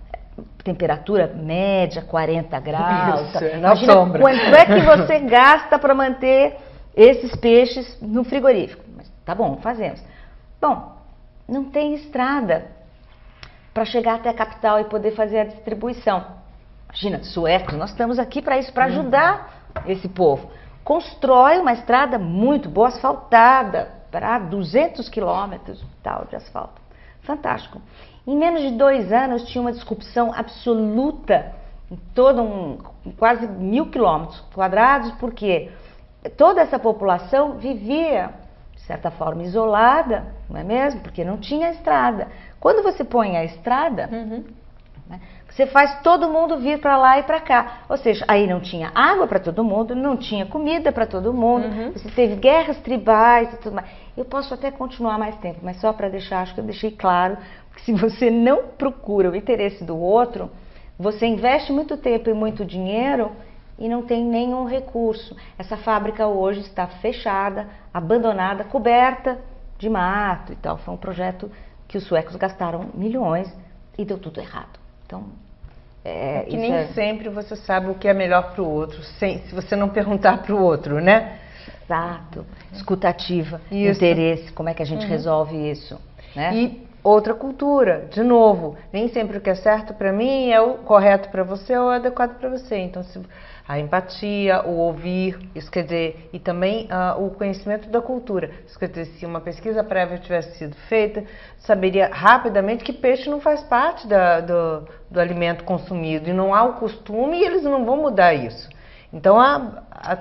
temperatura média, 40 graus. Isso, imagina quanto é que você gasta para manter esses peixes no frigorífico. Mas tá bom, fazemos. Bom, não tem estrada para chegar até a capital e poder fazer a distribuição. Imagina, suecos, nós estamos aqui para isso, para ajudar esse povo. Constrói uma estrada muito boa, asfaltada, para 200 quilômetros tal de asfalto. Fantástico. Em menos de 2 anos tinha uma disrupção absoluta em quase 1.000 quilômetros quadrados, porque toda essa população vivia, de certa forma, isolada, não é mesmo? Porque não tinha estrada. Quando você põe a estrada, né, você faz todo mundo vir para lá e para cá. Ou seja, aí não tinha água para todo mundo, não tinha comida para todo mundo, você teve guerras tribais e tudo mais. Eu posso até continuar mais tempo, mas só para deixar, acho que eu deixei claro, que se você não procura o interesse do outro, você investe muito tempo e muito dinheiro e não tem nenhum recurso. Essa fábrica hoje está fechada, abandonada, coberta de mato e tal. Foi um projeto que os suecos gastaram milhões e deu tudo errado. Então, que nem sempre você sabe o que é melhor para o outro, se você não perguntar para o outro, né? Exato. Escutativa, interesse, como é que a gente resolve isso, né? E outra cultura, de novo, nem sempre o que é certo para mim é o correto para você ou o adequado para você. Então, a empatia, o ouvir, isso quer dizer, e também o conhecimento da cultura. Isso quer dizer, se uma pesquisa prévia tivesse sido feita, saberia rapidamente que peixe não faz parte do alimento consumido e não há o costume e eles não vão mudar isso. Então,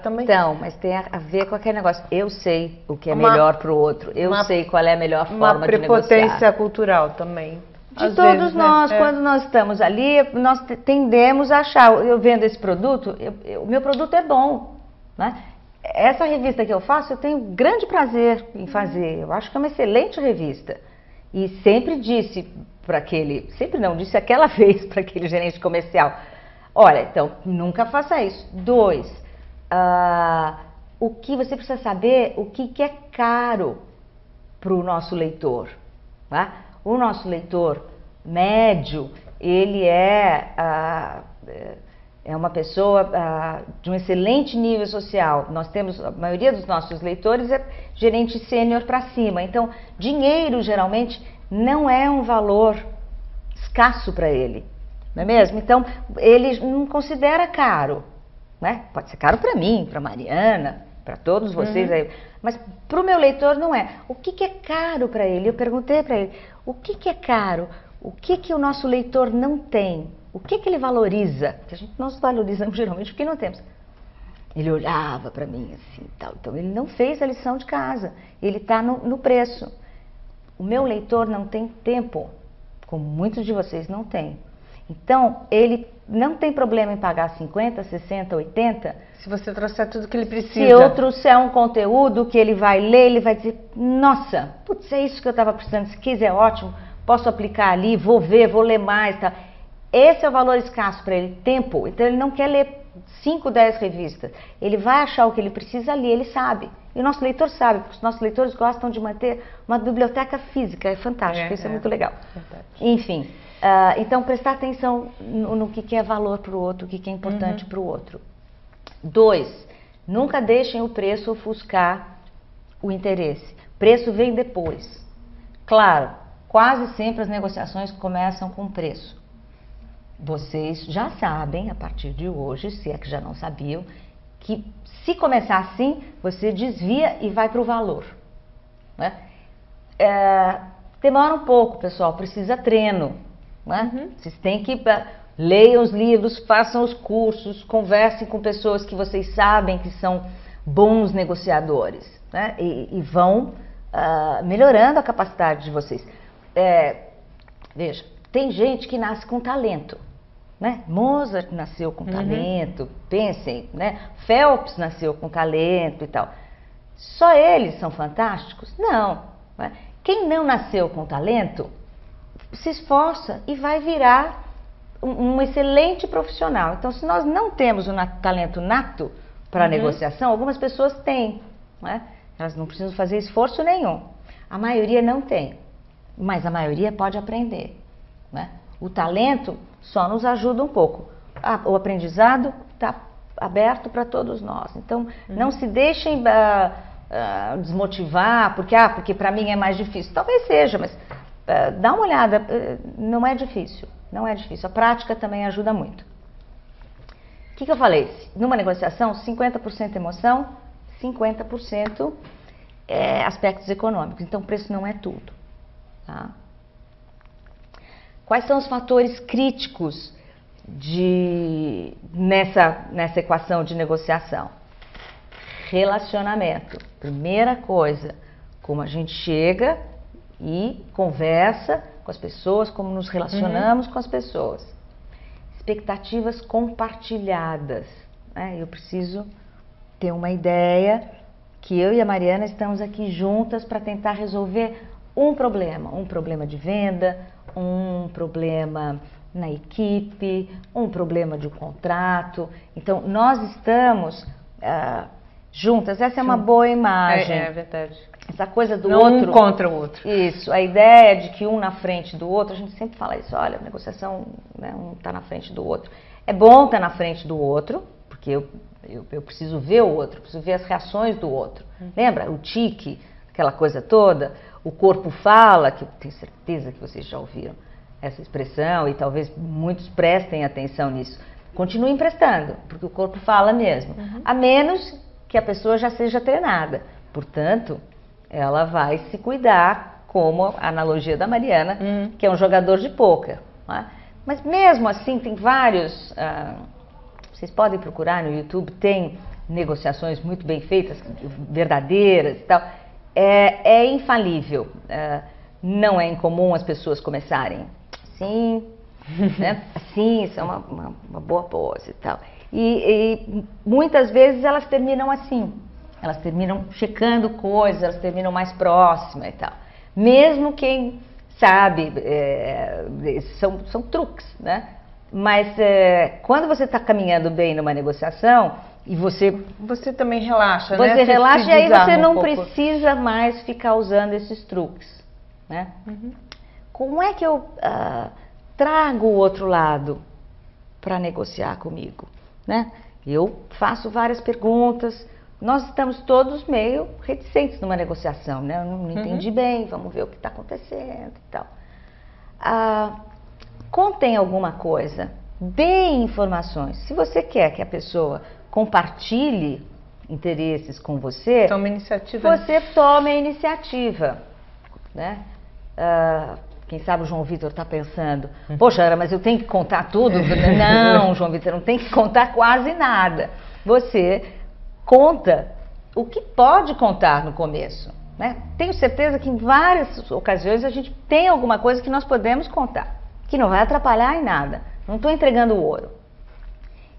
também... Então, mas tem a ver com aquele negócio. Eu sei o que é melhor para o outro. Eu sei qual é a melhor forma de negociar. Uma prepotência cultural também. De todos nós, quando nós estamos ali, nós tendemos a achar, eu vendo esse produto, o meu produto é bom, né? Essa revista que eu faço, eu tenho grande prazer em fazer. Eu acho que é uma excelente revista. E sempre disse para sempre não, disse aquela vez para aquele gerente comercial, olha, então, nunca faça isso. 2, o que você precisa saber, o que é caro para o nosso leitor, tá? O nosso leitor médio, ele é uma pessoa de um excelente nível social. Nós temos, a maioria dos nossos leitores é gerente sênior para cima. Então, dinheiro, geralmente, não é um valor escasso para ele. Não é mesmo? Então, ele não considera caro, né? Pode ser caro para mim, para Mariana, para todos vocês aí, mas para o meu leitor não é. O que é caro para ele? Eu perguntei para ele, o que é caro? O que o nosso leitor não tem? O que ele valoriza? Porque nós valorizamos geralmente o que não temos. Ele olhava para mim assim, tal. Então ele não fez a lição de casa, ele está no preço. O meu leitor não tem tempo, como muitos de vocês não têm. Então, ele não tem problema em pagar 50, 60, 80. Se você trouxer tudo que ele precisa. Se eu trouxer um conteúdo que ele vai ler, ele vai dizer, nossa, putz, é isso que eu estava precisando, se quiser é ótimo, posso aplicar ali, vou ver, vou ler mais. Tá? Esse é o valor escasso para ele, tempo. Então, ele não quer ler 5, 10 revistas. Ele vai achar o que ele precisa ali, ele sabe. E o nosso leitor sabe, porque os nossos leitores gostam de manter uma biblioteca física, é fantástico, isso é muito legal. Verdade. Enfim, então prestar atenção no que é valor para o outro, o que é importante para o outro. 2, nunca deixem o preço ofuscar o interesse. Preço vem depois. Claro, quase sempre as negociações começam com preço. Vocês já sabem, a partir de hoje, se é que já não sabiam, que se começar assim, você desvia e vai para o valor. Né? Demora um pouco, pessoal, precisa treino. Né? Vocês têm que leiam os livros, façam os cursos, conversem com pessoas que vocês sabem que são bons negociadores, né? E vão melhorando a capacidade de vocês. Veja, tem gente que nasce com talento. Né? Mozart nasceu com talento, pensem, né? Phelps nasceu com talento e tal. Só eles são fantásticos? Não. Né? Quem não nasceu com talento, se esforça e vai virar um excelente profissional. Então, se nós não temos um talento nato para a negociação, algumas pessoas têm. Né? Elas não precisam fazer esforço nenhum. A maioria não tem, mas a maioria pode aprender. Né? O talento só nos ajuda um pouco. O aprendizado está aberto para todos nós. Então, não se deixem desmotivar, porque para mim é mais difícil. Talvez seja, mas dá uma olhada, não é difícil. Não é difícil. A prática também ajuda muito. O que eu falei? Numa negociação, 50% emoção, 50% aspectos econômicos. Então, o preço não é tudo. Tá? Quais são os fatores críticos nessa equação de negociação? Relacionamento. Primeira coisa, como a gente chega e conversa com as pessoas, como nos relacionamos com as pessoas. Expectativas compartilhadas. Né? Eu preciso ter uma ideia que eu e a Mariana estamos aqui juntas para tentar resolver um problema de venda, um problema na equipe, um problema de um contrato. Então, nós estamos juntas. Essa é uma boa imagem. É verdade. Essa coisa do não outro. Um contra o outro. Isso, a ideia de que um na frente do outro, a gente sempre fala isso, olha, a negociação, né, um está na frente do outro. É bom estar na frente do outro, porque eu preciso ver o outro, preciso ver as reações do outro. Lembra? O tique, aquela coisa toda, o corpo fala, que eu tenho certeza que vocês já ouviram essa expressão e talvez muitos prestem atenção nisso. Continuem prestando, porque o corpo fala mesmo, a menos que a pessoa já seja treinada. Portanto, ela vai se cuidar, como a analogia da Mariana, que é um jogador de pôquer. Né? Mas mesmo assim, tem vários... vocês podem procurar no YouTube, tem negociações muito bem feitas, verdadeiras e tal. É infalível. Não é incomum as pessoas começarem assim, né? Assim, isso é uma boa pose e tal. E muitas vezes elas terminam assim. Elas terminam checando coisas, elas terminam mais próximas e tal. Mesmo quem sabe, são truques, né? Mas quando você está caminhando bem numa negociação e você também relaxa, né? Você relaxa e aí você não precisa mais ficar usando esses truques, né? Como é que eu trago o outro lado para negociar comigo, né? Eu faço várias perguntas. Nós estamos todos meio reticentes numa negociação, né? Eu não entendi bem, vamos ver o que está acontecendo e tal. Contem alguma coisa, deem informações. Se você quer que a pessoa compartilhe interesses com você, tome iniciativa. Você tome a iniciativa, né? Quem sabe o João Vitor está pensando, poxa, Ara, mas eu tenho que contar tudo? Não, João Vitor, não tem que contar quase nada. Você conta o que pode contar no começo, né? Tenho certeza que em várias ocasiões a gente tem alguma coisa que nós podemos contar, que não vai atrapalhar em nada. Não estou entregando o ouro.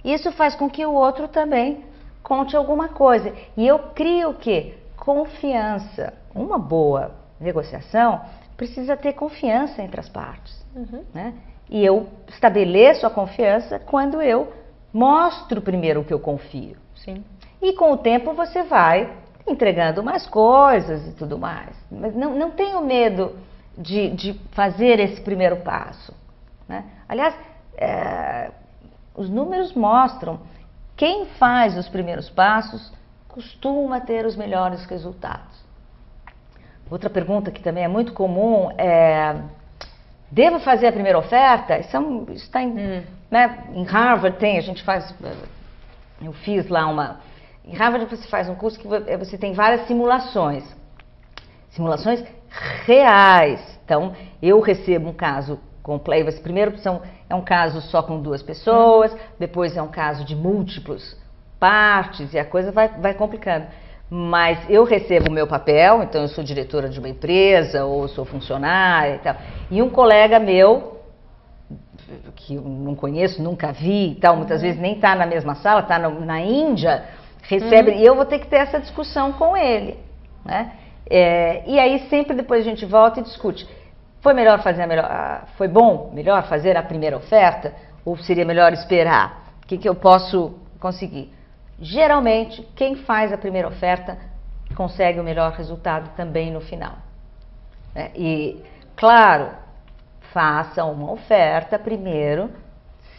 Isso faz com que o outro também conte alguma coisa. E eu crio o quê? Confiança. Uma boa negociação precisa ter confiança entre as partes. Né? E eu estabeleço a confiança quando eu mostro primeiro o que eu confio. Sim. E com o tempo você vai entregando mais coisas e tudo mais. Mas não tenho medo de fazer esse primeiro passo, né? Aliás, os números mostram quem faz os primeiros passos costuma ter os melhores resultados. Outra pergunta que também é muito comum é: devo fazer a primeira oferta? Isso está né, em Harvard tem, eu fiz lá em Harvard você faz um curso que você tem várias simulações reais. Então, eu recebo um caso completo. Primeiro é um caso só com 2 pessoas, depois é um caso de múltiplos partes e a coisa vai complicando. Mas eu recebo o meu papel, então eu sou diretora de uma empresa ou sou funcionária e tal. E um colega meu, que eu não conheço, nunca vi e tal, muitas vezes nem está na mesma sala, está na Índia, recebe, e eu vou ter que ter essa discussão com ele, né? E aí sempre depois a gente volta e discute. Foi melhor fazer a primeira oferta? Ou seria melhor esperar? O que eu posso conseguir? Geralmente, quem faz a primeira oferta consegue o melhor resultado também no final, né? E, claro, faça uma oferta primeiro,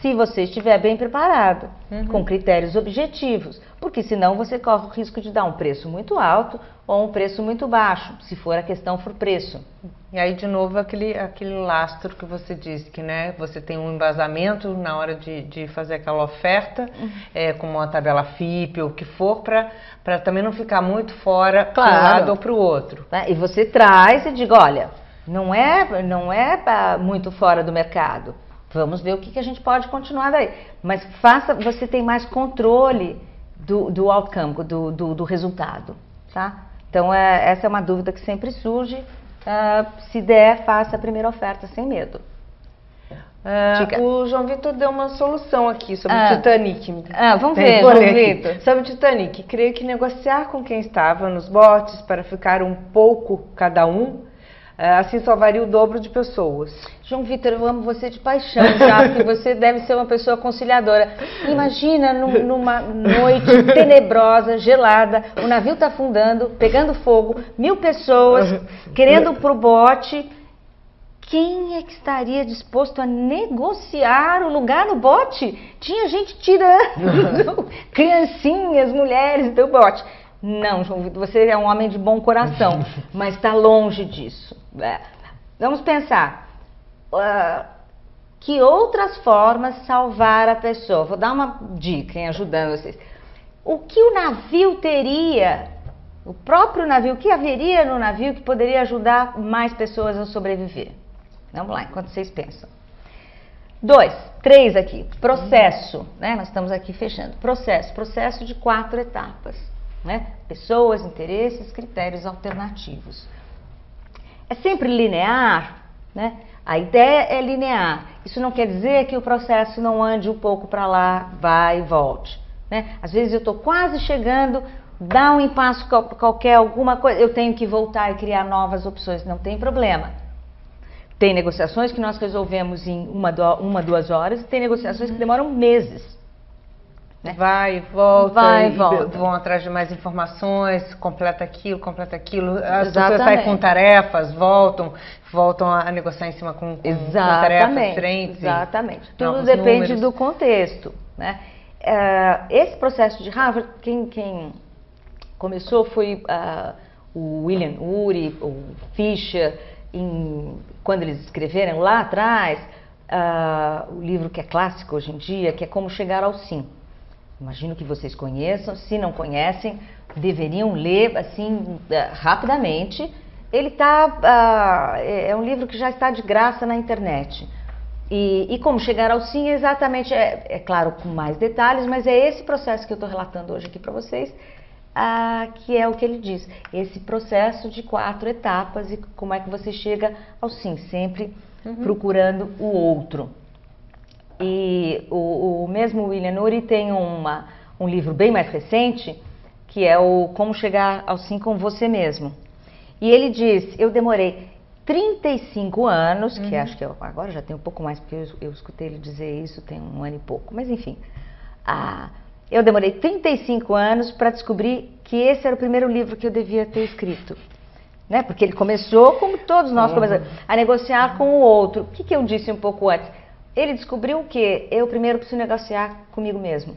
se você estiver bem preparado, com critérios objetivos, porque senão você corre o risco de dar um preço muito alto ou um preço muito baixo, se for a questão for preço. E aí, de novo, aquele lastro que você disse, que, né, você tem um embasamento na hora de fazer aquela oferta, como uma tabela FIPE ou o que for, para também não ficar muito fora, para um lado ou para o outro. E você traz e diga: olha, não é muito fora do mercado. Vamos ver o que a gente pode continuar daí. Mas você tem mais controle do outcome, do resultado, tá? Então, essa é uma dúvida que sempre surge. Se der, faça a primeira oferta sem medo. O João Vitor deu uma solução aqui sobre o Titanic. Vamos ver, João Vitor. Sobre o Titanic, creio que negociar com quem estava nos botes para ficar um pouco cada um, assim salvaria o dobro de pessoas. João Vitor, eu amo você de paixão já, porque você deve ser uma pessoa conciliadora. Imagina numa noite tenebrosa, gelada, o navio está afundando, pegando fogo, 1000 pessoas querendo ir pro bote. Quem é que estaria disposto a negociar o lugar no bote? Tinha gente tirando criancinhas, mulheres do bote. Não, João Vitor, você é um homem de bom coração, mas está longe disso. Vamos pensar, que outras formas salvar a pessoa? Vou dar uma dica, ajudando vocês. O que o navio teria, o próprio navio, o que haveria no navio que poderia ajudar mais pessoas a sobreviver? Vamos lá, enquanto vocês pensam. 2, 3 aqui, processo, né? Nós estamos aqui fechando. Processo de 4 etapas. Né? Pessoas, interesses, critérios alternativos. É sempre linear, né? A ideia é linear. Isso não quer dizer que o processo não ande um pouco para lá, vai e volte, né? Às vezes eu estou quase chegando, dá um impasse qualquer, alguma coisa, eu tenho que voltar e criar novas opções, não tem problema. Tem negociações que nós resolvemos em 2 horas e tem negociações que demoram meses. Vai e volta, vão atrás de mais informações, completa aquilo, as pessoas saem com tarefas, voltam a negociar em cima com tarefas diferentes. Exatamente, tudo depende do contexto, né? Esse processo de Harvard, quem começou foi o William Ury, o Fisher, quando eles escreveram lá atrás, o livro que é clássico hoje em dia, que é Como Chegar ao Sim. Imagino que vocês conheçam, se não conhecem, deveriam ler assim rapidamente. Ele é um livro que já está de graça na internet. E como chegar ao sim, exatamente, é claro, com mais detalhes, mas é esse processo que eu estou relatando hoje aqui para vocês, que é o que ele diz. Esse processo de 4 etapas e como é que você chega ao sim, sempre procurando o outro. E o mesmo William Ury tem um livro bem mais recente, que é o Como Chegar ao Sim com Você Mesmo. E ele diz, eu demorei 35 anos, que acho que agora já tem um pouco mais, porque eu escutei ele dizer isso tem 1 ano e pouco, mas enfim, eu demorei 35 anos para descobrir que esse era o primeiro livro que eu devia ter escrito. Né? Porque ele começou, como todos nós começamos, a negociar com o outro. O que eu disse um pouco antes? Ele descobriu que eu primeiro preciso negociar comigo mesmo.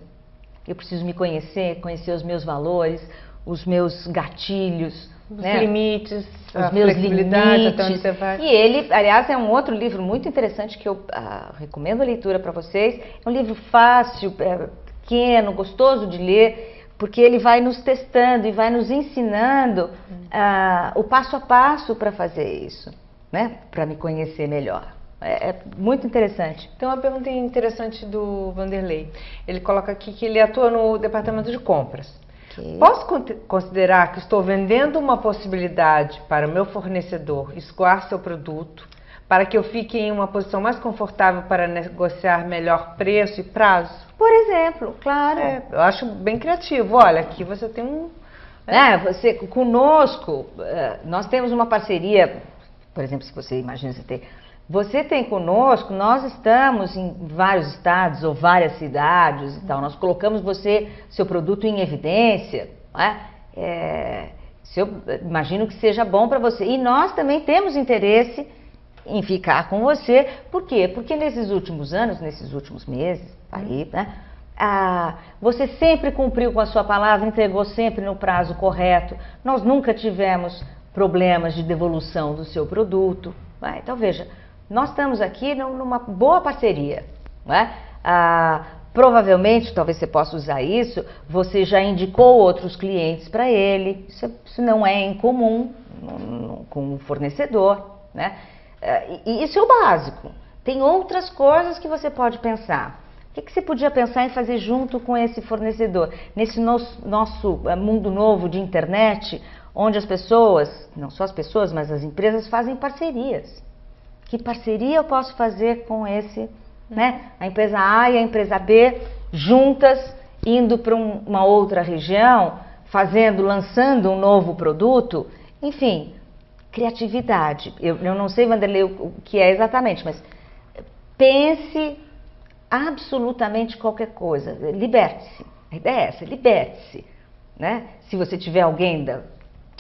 Eu preciso me conhecer, conhecer os meus valores, os meus gatilhos, os né? limites, os meus limites. até onde você vai. E ele, aliás, é um outro livro muito interessante que eu recomendo a leitura para vocês. É um livro fácil, pequeno, gostoso de ler, porque ele vai nos testando e vai nos ensinando o passo a passo para fazer isso, né? Para me conhecer melhor. É muito interessante. Tem uma pergunta interessante do Vanderlei. Ele coloca aqui que ele atua no departamento de compras. Okay. Posso considerar que estou vendendo uma possibilidade para o meu fornecedor escoar seu produto para que eu fique em uma posição mais confortável para negociar melhor preço e prazo? Por exemplo, claro. Eu acho bem criativo. Olha, aqui você tem um... Você, conosco, nós temos uma parceria, por exemplo, se você imagina você tem conosco, nós estamos em vários estados ou várias cidades e tal, nós colocamos seu produto em evidência, né? Eu imagino que seja bom para você. E nós também temos interesse em ficar com você. Por quê? Porque nesses últimos anos, nesses últimos meses, aí, né? Você sempre cumpriu com a sua palavra, entregou sempre no prazo correto. Nós nunca tivemos problemas de devolução do seu produto. Né? Então, veja, nós estamos aqui numa boa parceria. Né? Provavelmente, talvez você possa usar isso, você já indicou outros clientes para ele. Isso não é incomum com o fornecedor. Né? E isso é o básico. Tem outras coisas que você pode pensar. O que você podia pensar em fazer junto com esse fornecedor? Nesse nosso mundo novo de internet, onde as pessoas, não só as pessoas, mas as empresas fazem parcerias. Que parceria eu posso fazer com né? A empresa A e a empresa B, juntas, indo para uma outra região, lançando um novo produto, enfim, criatividade. Eu não sei, Vanderlei, o que é exatamente, mas pense absolutamente qualquer coisa, liberte-se. A ideia é essa, liberte-se. Né? Se você tiver alguém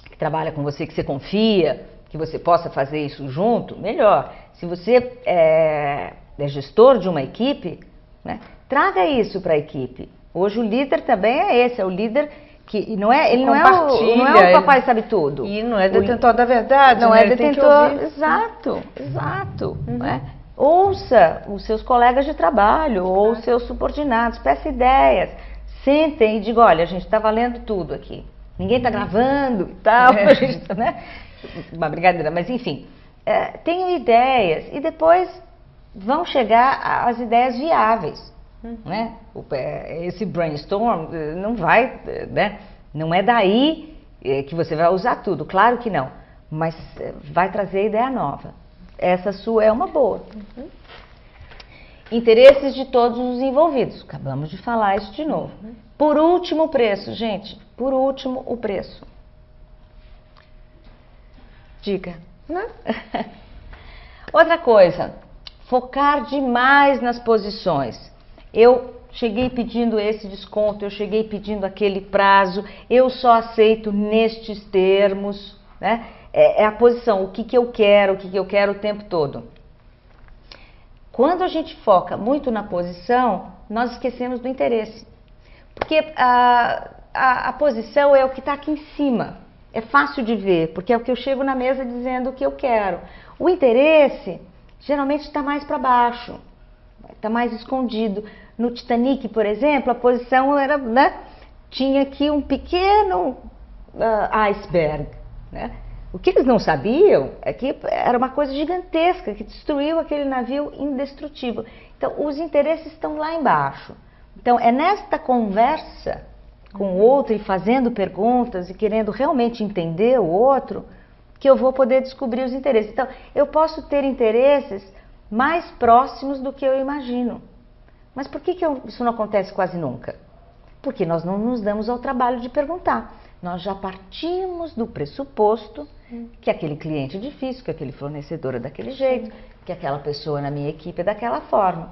que trabalha com você, que você confia, que você possa fazer isso junto, melhor. Se você é gestor de uma equipe, né, traga isso para a equipe. Hoje o líder também é esse, é o líder que ele não é o papai sabe tudo. E não é detentor da verdade, não né? é detentor, exato. Né? Ouça os seus colegas de trabalho ou os seus subordinados, peça ideias, sentem e digam, olha, a gente está valendo tudo aqui. Ninguém está gravando e tal, né? Uma brincadeira, mas enfim, tenham ideias e depois vão chegar às ideias viáveis, né? Esse brainstorm não vai, né? Não é daí que você vai usar tudo, claro que não, mas vai trazer ideia nova. Essa sua é uma boa. Interesses de todos os envolvidos, acabamos de falar isso de novo. Por último, o preço, gente, por último, o preço. Diga. Outra coisa, focar demais nas posições. Eu cheguei pedindo esse desconto, eu cheguei pedindo aquele prazo, eu só aceito nestes termos, né? É a posição, o que eu quero o tempo todo. Quando a gente foca muito na posição, nós esquecemos do interesse. Porque a posição é o que está aqui em cima. É fácil de ver, porque é o que eu chego na mesa dizendo o que eu quero. O interesse geralmente está mais para baixo, está mais escondido. No Titanic, por exemplo, a posição era, né, tinha aqui um pequeno iceberg. Né? O que eles não sabiam é que era uma coisa gigantesca que destruiu aquele navio indestrutível. Então, os interesses estão lá embaixo. Então, é nesta conversa com o outro e fazendo perguntas e querendo realmente entender o outro que eu vou poder descobrir os interesses. Então, eu posso ter interesses mais próximos do que eu imagino. Mas por que isso não acontece quase nunca? Porque nós não nos damos ao trabalho de perguntar. Nós já partimos do pressuposto que aquele cliente é difícil, que aquele fornecedor é daquele jeito, que aquela pessoa na minha equipe é daquela forma.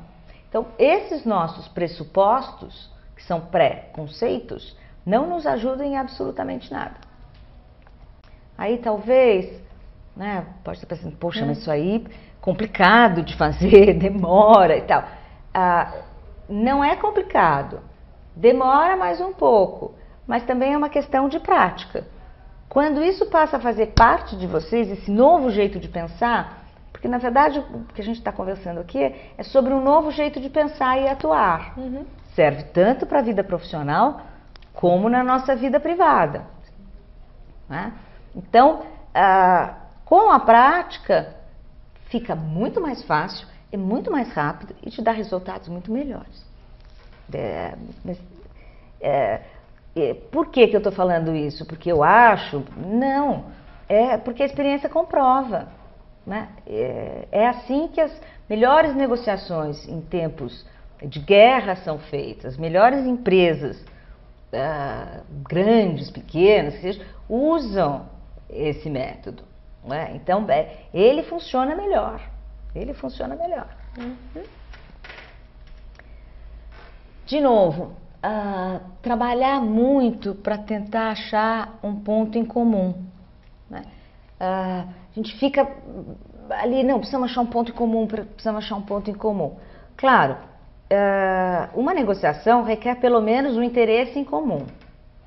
Então, esses nossos pressupostos que são pré-conceitos, não nos ajudam em absolutamente nada. Aí talvez, né, pode estar pensando, poxa, mas isso aí é complicado de fazer, demora e tal. Não é complicado, demora mais um pouco, mas também é uma questão de prática. Quando isso passa a fazer parte de vocês, esse novo jeito de pensar, porque na verdade o que a gente está conversando aqui é sobre um novo jeito de pensar e atuar. Serve tanto para a vida profissional como na nossa vida privada, né? Então, com a prática, fica muito mais fácil, é muito mais rápido e te dá resultados muito melhores. Por que eu estou falando isso? Porque eu acho? Não, é porque a experiência comprova, né? É assim que as melhores negociações em tempos de guerra são feitas, as melhores empresas, grandes, pequenas, usam esse método, né? Então, ele funciona melhor, De novo, trabalhar muito para tentar achar um ponto em comum, né? A gente fica ali, não, precisamos achar um ponto em comum, Claro, uma negociação requer pelo menos um interesse em comum.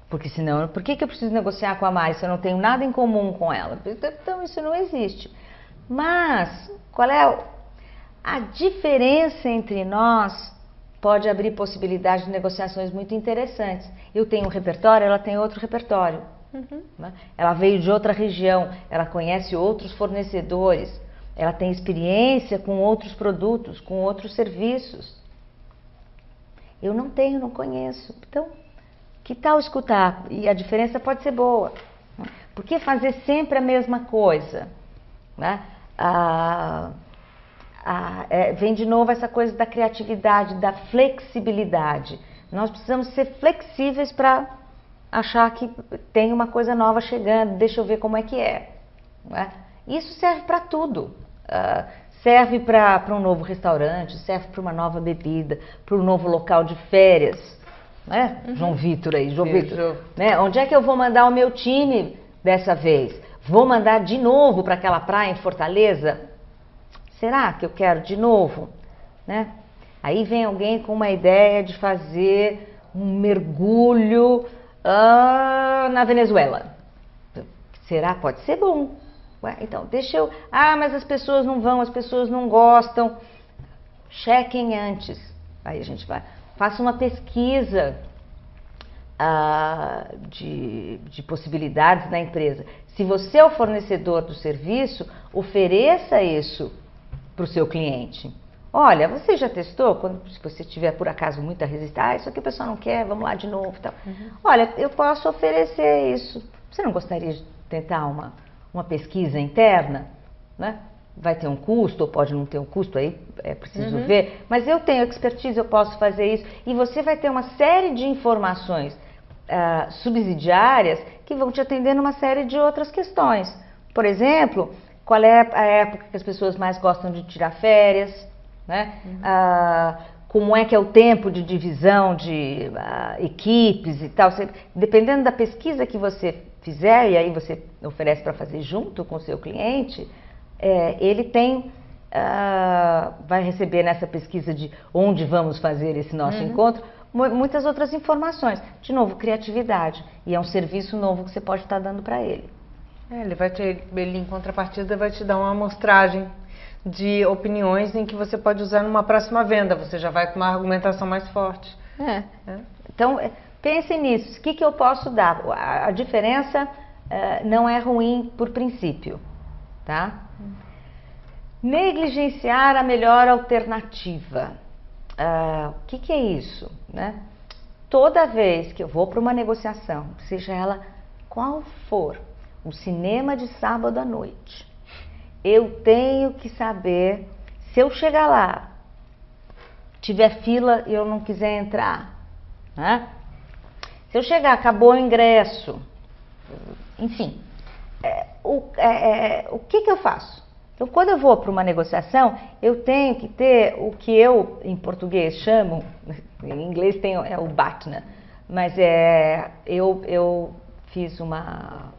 Porque senão, por que eu preciso negociar com a Mari se eu não tenho nada em comum com ela? Então isso não existe. Mas, qual é a diferença entre nós? Pode abrir possibilidades de negociações muito interessantes. Eu tenho um repertório, ela tem outro repertório. Né? Ela veio de outra região, ela conhece outros fornecedores, ela tem experiência com outros produtos, com outros serviços. Eu não tenho, não conheço. Então, que tal escutar? E a diferença pode ser boa. Por que fazer sempre a mesma coisa? Né? Vem de novo essa coisa da criatividade, da flexibilidade. Nós precisamos ser flexíveis para achar que tem uma coisa nova chegando, deixa eu ver como é que é. Né? Isso serve para tudo. Serve para um novo restaurante, serve para uma nova bebida, para um novo local de férias. Né? João Vitor aí, João Vitor. Né? Onde é que eu vou mandar o meu time dessa vez? Vou mandar de novo para aquela praia em Fortaleza? Será que eu quero de novo? Né? Aí vem alguém com uma ideia de fazer um mergulho na Venezuela. Será? Pode ser bom. Ué, então, deixa eu... mas as pessoas não vão, as pessoas não gostam. Chequem antes. Aí a gente vai... Faça uma pesquisa de possibilidades na empresa. Se você é o fornecedor do serviço, ofereça isso para o seu cliente. Olha, você já testou? Se você tiver por acaso muita resistência, isso aqui o pessoal não quer, vamos lá de novo. Tal. Olha, eu posso oferecer isso. Você não gostaria de tentar uma pesquisa interna? Né? Vai ter um custo, ou pode não ter um custo, aí é preciso ver. Mas eu tenho expertise, eu posso fazer isso. E você vai ter uma série de informações subsidiárias que vão te atender numa série de outras questões. Por exemplo, qual é a época que as pessoas mais gostam de tirar férias? Né? Como é que é o tempo de divisão de equipes e tal. Dependendo da pesquisa que você fizer, e aí você oferece para fazer junto com o seu cliente, ele vai receber nessa pesquisa de onde vamos fazer esse nosso encontro, muitas outras informações. De novo, criatividade. E é um serviço novo que você pode estar dando para ele. Ele em contrapartida vai te dar uma amostragem de opiniões em que você pode usar numa próxima venda. Você já vai com uma argumentação mais forte. Então, pense nisso. O que eu posso dar? A diferença não é ruim por princípio, tá? Negligenciar a melhor alternativa. O que é isso? Né? Toda vez que eu vou para uma negociação, seja ela qual for, o cinema de sábado à noite, eu tenho que saber, se eu chegar lá, tiver fila e eu não quiser entrar, né? Se eu chegar, acabou o ingresso, enfim, o que eu faço? Então, quando eu vou para uma negociação, eu tenho que ter o que eu, em português, chamo, em inglês tem o BATNA, mas eu fiz uma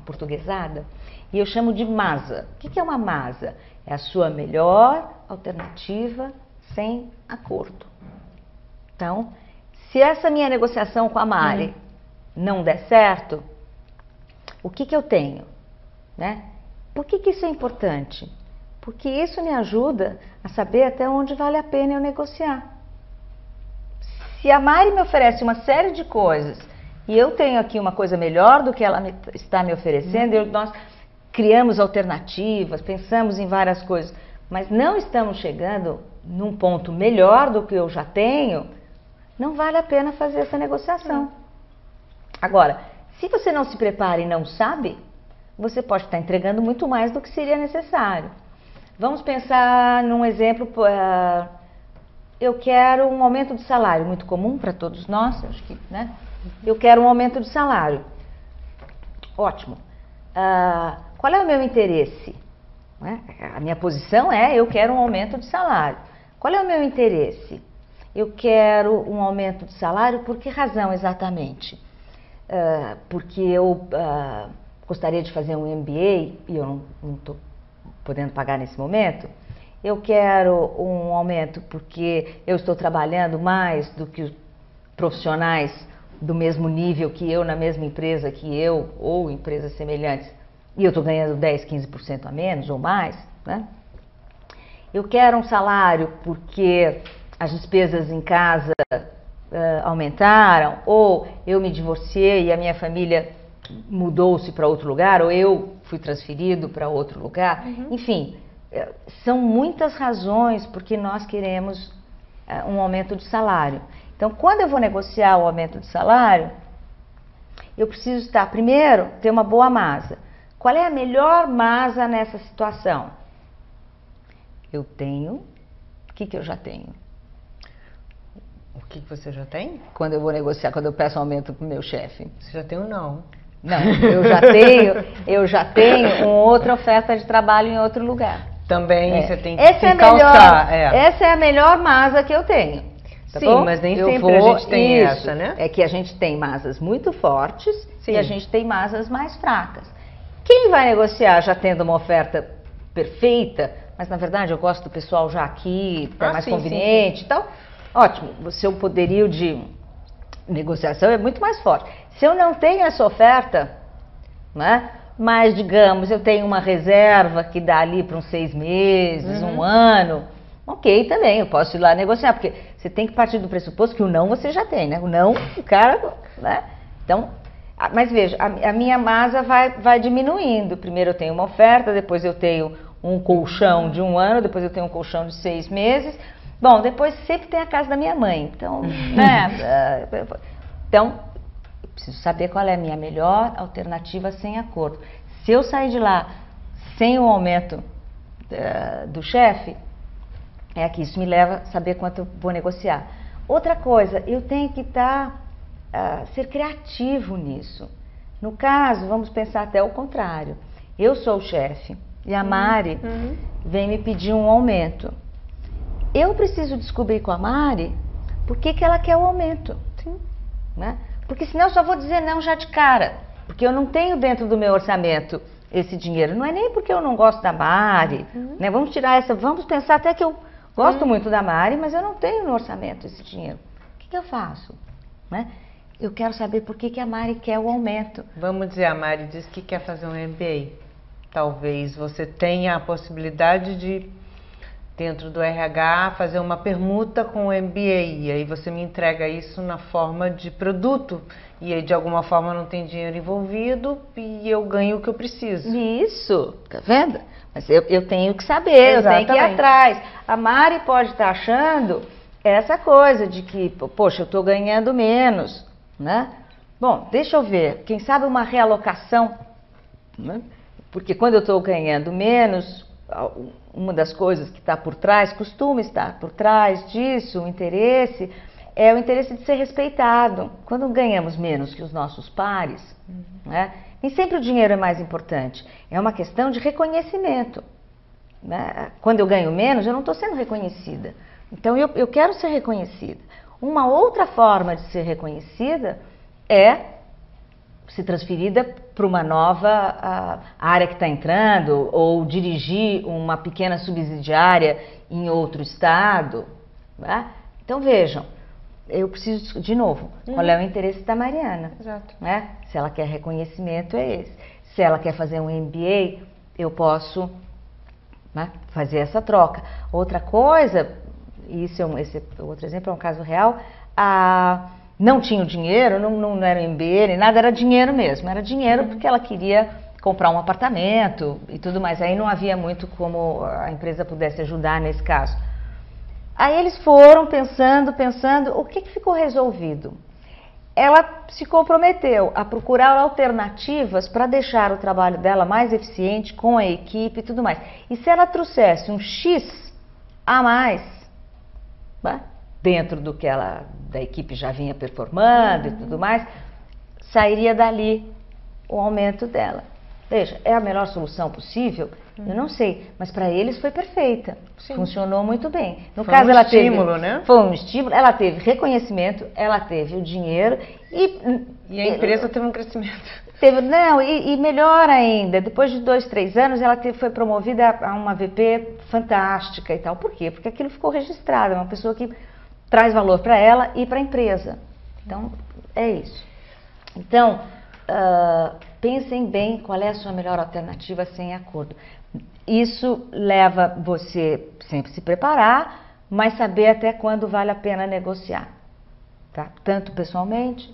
portuguesada e eu chamo de MASA. O que é uma MASA? É a sua melhor alternativa sem acordo. Então, se essa minha negociação com a Mari não der certo, o que eu tenho? Né? Por que isso é importante? Porque isso me ajuda a saber até onde vale a pena eu negociar. Se a Mari me oferece uma série de coisas e eu tenho aqui uma coisa melhor do que ela está me oferecendo, nós criamos alternativas, pensamos em várias coisas, mas não estamos chegando num ponto melhor do que eu já tenho, não vale a pena fazer essa negociação. Agora, se você não se prepara e não sabe, você pode estar entregando muito mais do que seria necessário. Vamos pensar num exemplo, eu quero um aumento de salário, muito comum para todos nós, acho que, né? Eu quero um aumento de salário. Ótimo. Qual é o meu interesse? A minha posição é, eu quero um aumento de salário. Qual é o meu interesse? Eu quero um aumento de salário por que razão exatamente? Porque eu gostaria de fazer um MBA e eu não estou podendo pagar nesse momento. Eu quero um aumento porque eu estou trabalhando mais do que os profissionais do mesmo nível que eu, na mesma empresa que eu, ou empresas semelhantes, e eu estou ganhando 10, 15% a menos ou mais, né? Eu quero um salário porque as despesas em casa aumentaram, ou eu me divorciei e a minha família mudou-se para outro lugar, ou eu fui transferido para outro lugar. Enfim, são muitas razões porque nós queremos um aumento de salário. Então, quando eu vou negociar o aumento de salário, eu preciso primeiro, ter uma boa masa. Qual é a melhor masa nessa situação? Eu tenho... O que eu já tenho? O que você já tem? Quando eu vou negociar, quando eu peço um aumento para o meu chefe. Você já tem um não. Não, eu já tenho uma outra oferta de trabalho em outro lugar. Também você tem que se calçar. Essa é a melhor masa que eu tenho. Tá Sim, bom? mas nem sempre a gente tem isso, essa, né? É que a gente tem masas muito fortes Sim. e a gente tem masas mais fracas. Quem vai negociar já tendo uma oferta perfeita, mas na verdade eu gosto do pessoal já aqui, é mais conveniente e tal, ótimo, o seu poderio de negociação é muito mais forte. Se eu não tenho essa oferta, né, mas digamos, eu tenho uma reserva que dá ali para uns 6 meses, um ano, ok, também, eu posso ir lá negociar, porque você tem que partir do pressuposto que o não você já tem, né? O não, o cara, né? Então, mas veja, a minha masa vai diminuindo. Primeiro eu tenho uma oferta, depois eu tenho um colchão de 1 ano, depois eu tenho um colchão de 6 meses. Bom, depois sempre tem a casa da minha mãe, então, né? Então, eu preciso saber qual é a minha melhor alternativa sem acordo. Se eu sair de lá sem o aumento do chefe, é que isso me leva a saber quanto eu vou negociar. Outra coisa, eu tenho que ser criativo nisso. No caso, vamos pensar até o contrário. Eu sou o chefe e a Mari vem me pedir um aumento. Eu preciso descobrir com a Mari por que ela quer o aumento. Sim. Né? Porque senão eu só vou dizer não já de cara. Porque eu não tenho dentro do meu orçamento esse dinheiro. Não é nem porque eu não gosto da Mari. Né? Vamos tirar vamos pensar até que eu gosto muito da Mari, mas eu não tenho no orçamento esse dinheiro. O que eu faço? Né? Eu quero saber por que a Mari quer o aumento. Vamos dizer, a Mari diz que quer fazer um MBA. Talvez você tenha a possibilidade de, dentro do RH, fazer uma permuta com o MBA. E aí você me entrega isso na forma de produto. E aí, de alguma forma, não tem dinheiro envolvido e eu ganho o que eu preciso. Isso, tá vendo? Mas eu tenho que saber, Exatamente. Eu tenho que ir atrás. A Mari pode estar achando essa coisa de que, poxa, eu estou ganhando menos, né? Bom, deixa eu ver, quem sabe uma realocação, né? Porque quando eu estou ganhando menos, uma das coisas que está por trás, costuma estar por trás disso, o interesse, é o interesse de ser respeitado. Quando ganhamos menos que os nossos pares, né? Nem sempre o dinheiro é mais importante, é uma questão de reconhecimento. né? Quando eu ganho menos, eu não estou sendo reconhecida. Então, eu quero ser reconhecida. Uma outra forma de ser reconhecida é se transferida para uma nova área que está entrando, ou dirigir uma pequena subsidiária em outro estado. Né? Então, vejam, eu preciso, de novo, qual é o interesse da Mariana? Exato. Né? Se ela quer reconhecimento, é esse. Se ela quer fazer um MBA, eu posso, né, fazer essa troca. Outra coisa, esse outro exemplo é um caso real, não tinha o dinheiro, não era MBA nem nada, era dinheiro mesmo. Era dinheiro porque ela queria comprar um apartamento e tudo mais. Aí não havia muito como a empresa pudesse ajudar nesse caso. Aí eles foram pensando, o que ficou resolvido? Ela se comprometeu a procurar alternativas para deixar o trabalho dela mais eficiente com a equipe e tudo mais. E se ela trouxesse um X a mais, né, dentro do que da equipe já vinha performando e tudo mais, sairia dali o aumento dela. Veja, é a melhor solução possível? Eu não sei, mas para eles foi perfeita. Sim. Funcionou muito bem. No caso, ela teve estímulo, né? Foi um estímulo, ela teve reconhecimento, ela teve o dinheiro e a empresa teve um crescimento. E melhor ainda, depois de 2, 3 anos, ela foi promovida a uma VP fantástica e tal. Por quê? Porque aquilo ficou registrado, é uma pessoa que traz valor para ela e para a empresa. Então, é isso. Então, pensem bem qual é a sua melhor alternativa sem acordo. Isso leva você sempre se preparar, mas saber até quando vale a pena negociar, tá? Tanto pessoalmente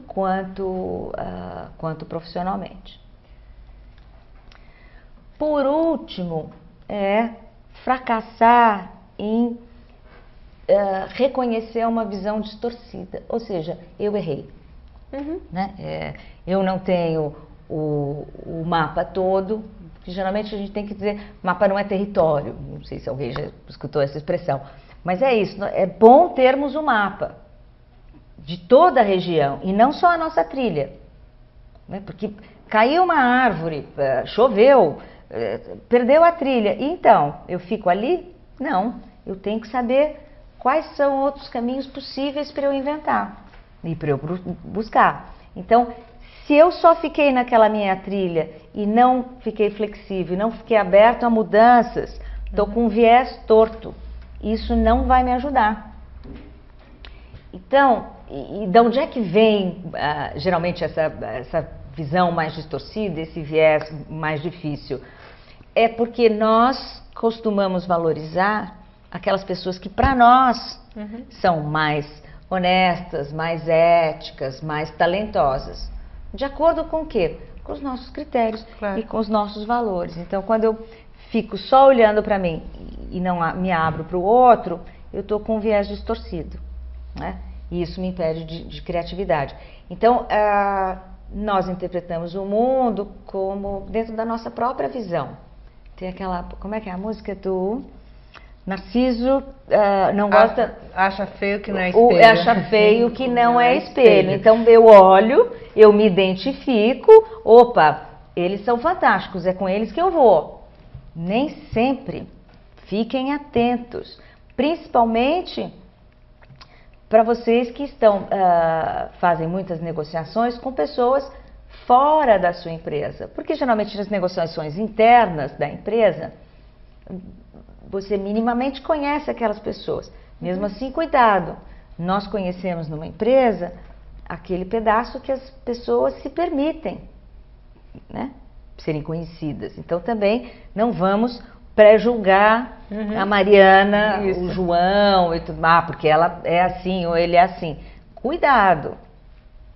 quanto profissionalmente. Por último, fracassar em reconhecer uma visão distorcida, ou seja, eu errei. Né? Eu não tenho o mapa todo, porque geralmente a gente tem que dizer, mapa não é território, não sei se alguém já escutou essa expressão, mas é isso, é bom termos um mapa de toda a região e não só a nossa trilha, né? Porque caiu uma árvore, choveu, perdeu a trilha, e então, eu fico ali? Não, eu tenho que saber quais são outros caminhos possíveis para eu inventar e para eu buscar. Então, se eu só fiquei naquela minha trilha e não fiquei flexível, não fiquei aberto a mudanças, estou com um viés torto. Isso não vai me ajudar. Então, e de onde é que vem geralmente essa visão mais distorcida, esse viés mais difícil? É porque nós costumamos valorizar aquelas pessoas que para nós são mais honestas, mais éticas, mais talentosas. De acordo com o quê? Com os nossos critérios, claro, e com os nossos valores. Então, quando eu fico só olhando para mim e não me abro para o outro, eu estou com um viés distorcido, né? E isso me impede de criatividade. Então, nós interpretamos o mundo como dentro da nossa própria visão. Tem aquela, como é que é a música do Narciso, não gosta... Acha feio que não é espelho. Acha feio que não é espelho. Então, eu olho, eu me identifico, opa, eles são fantásticos, é com eles que eu vou. Nem sempre. Fiquem atentos, principalmente para vocês que fazem muitas negociações com pessoas fora da sua empresa. Porque, geralmente, nas negociações internas da empresa, você minimamente conhece aquelas pessoas. Mesmo assim, cuidado. Nós conhecemos numa empresa aquele pedaço que as pessoas se permitem, né, serem conhecidas. Então, também não vamos pré-julgar a Mariana, o João, e tudo, porque ela é assim ou ele é assim. Cuidado.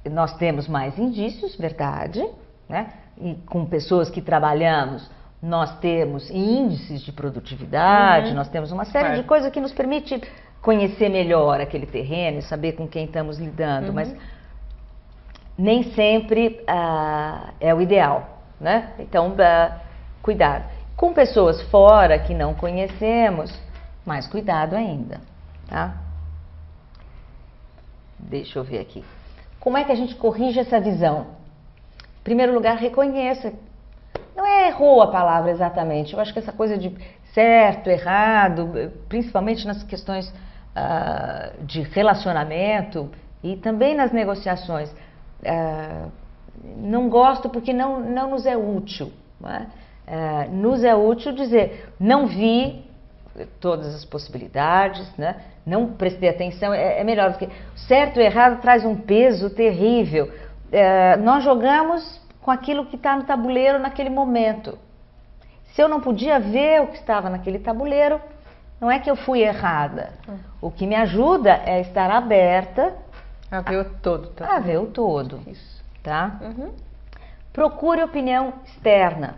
Nós temos mais indícios, verdade, né? E com pessoas que trabalhamos, nós temos índices de produtividade, nós temos uma série de coisas que nos permite conhecer melhor aquele terreno e saber com quem estamos lidando, mas nem sempre é o ideal, né? Então, cuidado. Com pessoas fora que não conhecemos, mais cuidado ainda, tá? Deixa eu ver aqui. Como é que a gente corrige essa visão? Em primeiro lugar, reconheça. Não é errou a palavra exatamente. Eu acho que essa coisa de certo, errado, principalmente nas questões de relacionamento e também nas negociações, não gosto porque não nos é útil. Não é? Nos é útil dizer, não vi todas as possibilidades, né? Não prestei atenção, é melhor, porque certo e errado traz um peso terrível. Nós jogamos com aquilo que está no tabuleiro naquele momento. Se eu não podia ver o que estava naquele tabuleiro, não é que eu fui errada. O que me ajuda é estar aberta a ver o todo. Tá? A ver o todo. Isso. Tá? Procure opinião externa.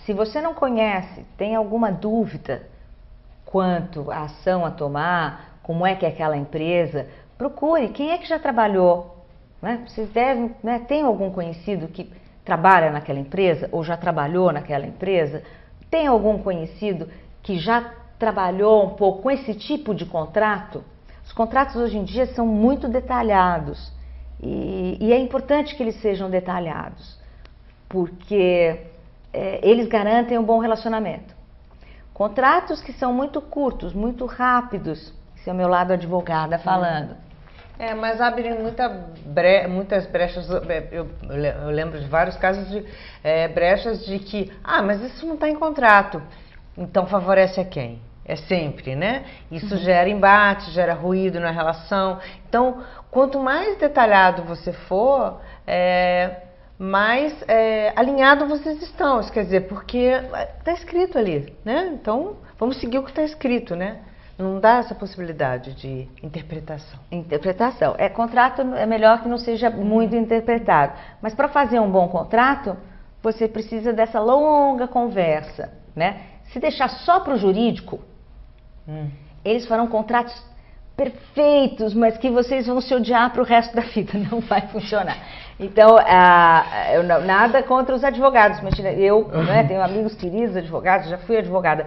Se você não conhece, tem alguma dúvida quanto à ação a tomar, como é que é aquela empresa, procure quem é que já trabalhou. Né? Vocês devem, né, tem algum conhecido que trabalha naquela empresa ou já trabalhou naquela empresa? Tem algum conhecido que já trabalhou um pouco com esse tipo de contrato? Os contratos hoje em dia são muito detalhados e é importante que eles sejam detalhados, porque eles garantem um bom relacionamento. Contratos que são muito curtos, muito rápidos, esse é o meu lado advogada falando. Mas abrem muitas brechas. Eu lembro de vários casos de brechas de que, mas isso não está em contrato, então favorece a quem? É sempre, né? Isso gera embate, gera ruído na relação. Então, quanto mais detalhado você for, mais alinhado vocês estão. Isso quer dizer, porque está escrito ali, né? Então, vamos seguir o que está escrito, né? Não dá essa possibilidade de interpretação. Interpretação. Contrato é melhor que não seja muito interpretado. Mas para fazer um bom contrato, você precisa dessa longa conversa, né? Se deixar só para o jurídico, eles farão contratos perfeitos, mas que vocês vão se odiar para o resto da vida. Não vai funcionar. Então, nada contra os advogados. Imagina, eu tenho amigos queridos advogados, já fui advogada.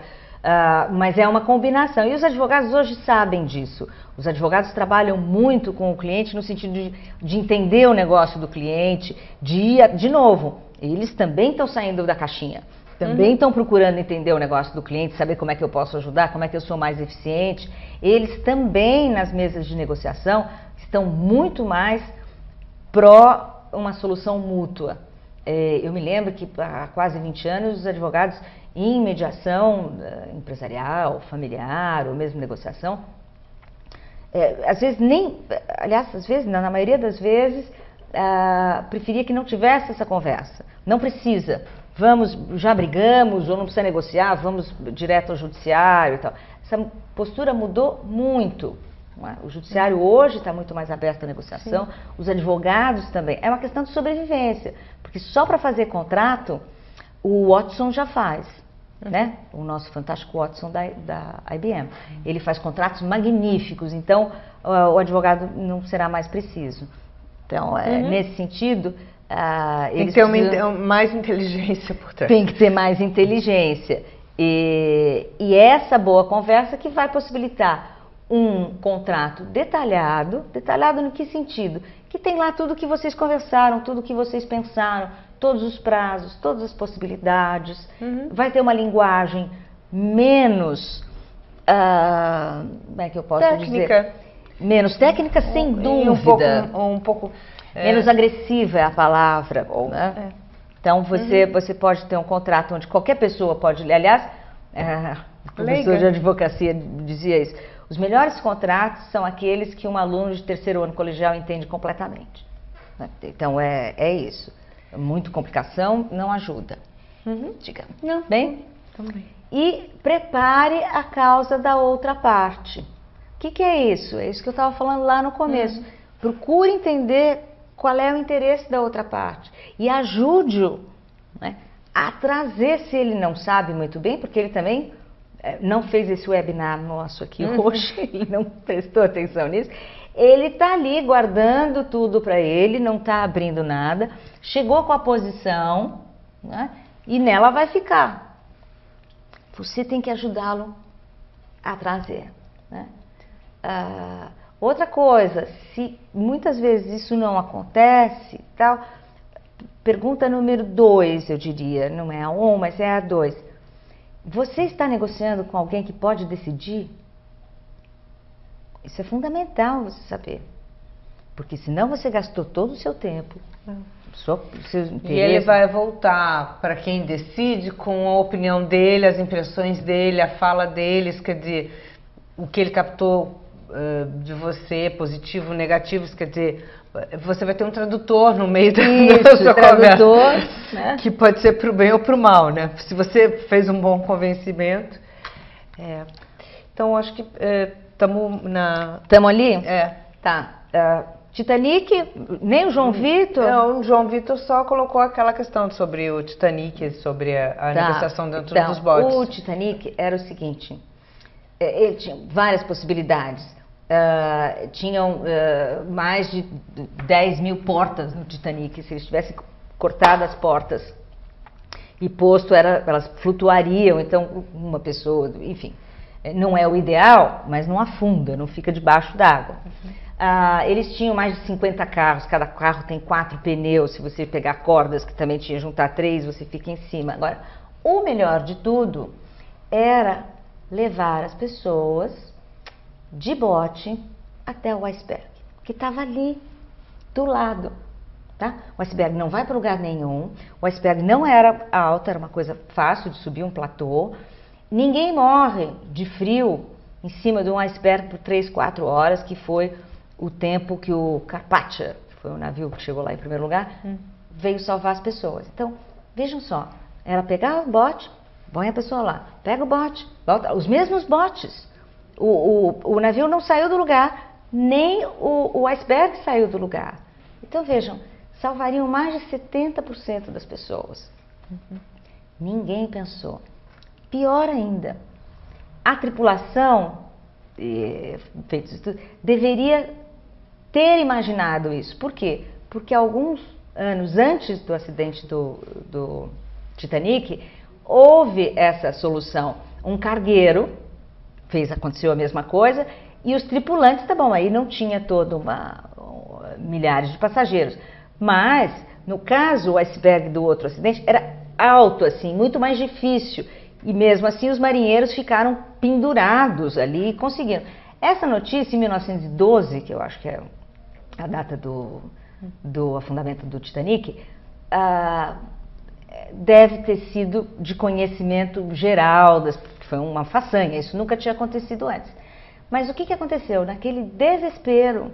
Mas é uma combinação. E os advogados hoje sabem disso. Os advogados trabalham muito com o cliente no sentido de entender o negócio do cliente, de novo, eles também estão saindo da caixinha. Também estão procurando entender o negócio do cliente, saber como é que eu posso ajudar, como é que eu sou mais eficiente. Eles também, nas mesas de negociação, estão muito mais pró uma solução mútua. Eu me lembro que há quase 20 anos os advogados em mediação empresarial, familiar ou mesmo negociação, às vezes na maioria das vezes, preferia que não tivesse essa conversa. Não precisa. Já brigamos ou não precisa negociar, vamos direto ao judiciário e tal. Essa postura mudou muito. O judiciário hoje está muito mais aberto à negociação, os advogados também. É uma questão de sobrevivência, porque só para fazer contrato, o Watson já faz, né? O nosso fantástico Watson da IBM. Ele faz contratos magníficos, então o advogado não será mais preciso. Então, nesse sentido, tem que ter mais inteligência por trás. Tem que ter mais inteligência. E essa boa conversa que vai possibilitar um contrato detalhado no que sentido? Que tem lá tudo que vocês conversaram, tudo que vocês pensaram, todos os prazos, todas as possibilidades. Vai ter uma linguagem menos, como é que eu posso dizer? Menos técnica, sem dúvida. Um pouco menos agressiva é a palavra. Né? Então você pode ter um contrato onde qualquer pessoa pode ler. Aliás, o professor de advocacia dizia isso. Os melhores contratos são aqueles que um aluno de terceiro ano colegial entende completamente. Então é isso. Muita complicação não ajuda. Diga. Não. Bem? Também. E prepare a causa da outra parte. O que é isso? É isso que eu estava falando lá no começo. Procure entender qual é o interesse da outra parte e ajude-o, né, a trazer, se ele não sabe muito bem, porque ele também não fez esse webinar nosso aqui hoje, ele não prestou atenção nisso, ele está ali guardando tudo para ele, não está abrindo nada, chegou com a posição, né, e nela vai ficar. Você tem que ajudá-lo a trazer, né? Outra coisa, se muitas vezes isso não acontece, tal, pergunta número 2, eu diria, não é a 1, mas é a 2. Você está negociando com alguém que pode decidir? Isso é fundamental você saber. Porque senão você gastou todo o seu tempo. E ele vai voltar para quem decide com a opinião dele, as impressões dele, a fala deles, quer dizer, o que ele captou de você, positivo, negativo, quer dizer, você vai ter um tradutor no meio da sua conversa, né? Que pode ser para o bem ou para o mal, né? Se você fez um bom convencimento. Então, acho que estamos na... Estamos ali? Tá. Titanic, nem o João Vitor? Não, o João Vitor só colocou aquela questão sobre o Titanic, sobre a negociação dentro dos botes. O Titanic era o seguinte, ele tinha várias possibilidades. Tinham mais de 10 mil portas no Titanic. Se eles tivessem cortado as portas e posto, elas flutuariam, então uma pessoa, enfim, não é o ideal, mas não afunda, não fica debaixo d'água. Eles tinham mais de 50 carros, cada carro tem 4 pneus. Se você pegar cordas, que também tinha juntar 3, você fica em cima. Agora, o melhor de tudo era levar as pessoas de bote até o iceberg, que estava ali do lado. Tá? O iceberg não vai para lugar nenhum, o iceberg não era alto, era uma coisa fácil de subir, um platô. Ninguém morre de frio em cima de um iceberg por 3, 4 horas, que foi o tempo que o Carpathia, que foi o navio que chegou lá em primeiro lugar, veio salvar as pessoas. Então, vejam só, era pegar o bote, põe a pessoa lá, pega o bote, volta, os mesmos botes. O navio não saiu do lugar, nem o iceberg saiu do lugar. Então, vejam, salvariam mais de 70% das pessoas. Ninguém pensou. Pior ainda, a tripulação, feito isso tudo, deveria ter imaginado isso. Por quê? Porque alguns anos antes do acidente do Titanic, houve essa solução. Um cargueiro aconteceu a mesma coisa, e os tripulantes, tá bom, aí não tinha milhares de passageiros. Mas, no caso, o iceberg do outro acidente era alto, assim, muito mais difícil. E mesmo assim os marinheiros ficaram pendurados ali e conseguiram. Essa notícia, em 1912, que eu acho que é a data do afundamento do Titanic, deve ter sido de conhecimento geral, que foi uma façanha, isso nunca tinha acontecido antes. Mas o que aconteceu? Naquele desespero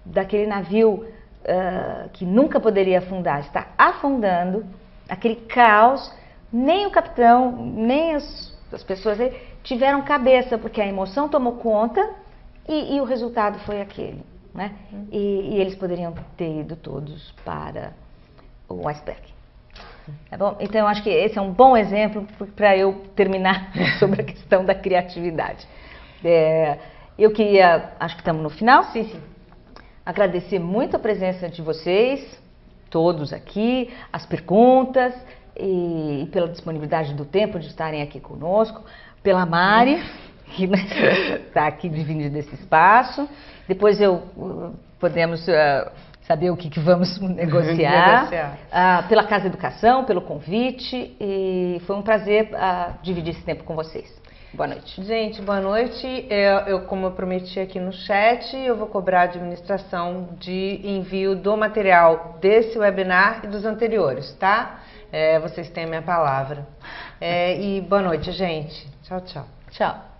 daquele navio que nunca poderia afundar, está afundando, aquele caos, nem o capitão, nem as pessoas aí tiveram cabeça, porque a emoção tomou conta e o resultado foi aquele, né? E eles poderiam ter ido todos para o iceberg. Tá bom? Então, eu acho que esse é um bom exemplo para eu terminar sobre a questão da criatividade. Eu queria, acho que estamos no final, sim. Agradecer muito a presença de vocês, todos aqui, as perguntas e pela disponibilidade do tempo de estarem aqui conosco, pela Mari, que está aqui dividindo esse espaço. Depois podemos saber o que vamos negociar. Pela Casa Educação, pelo convite, e foi um prazer dividir esse tempo com vocês. Boa noite. Gente, boa noite. Como eu prometi aqui no chat, eu vou cobrar a administração de envio do material desse webinar e dos anteriores, tá? Vocês têm a minha palavra. E boa noite, gente. Tchau, tchau. Tchau.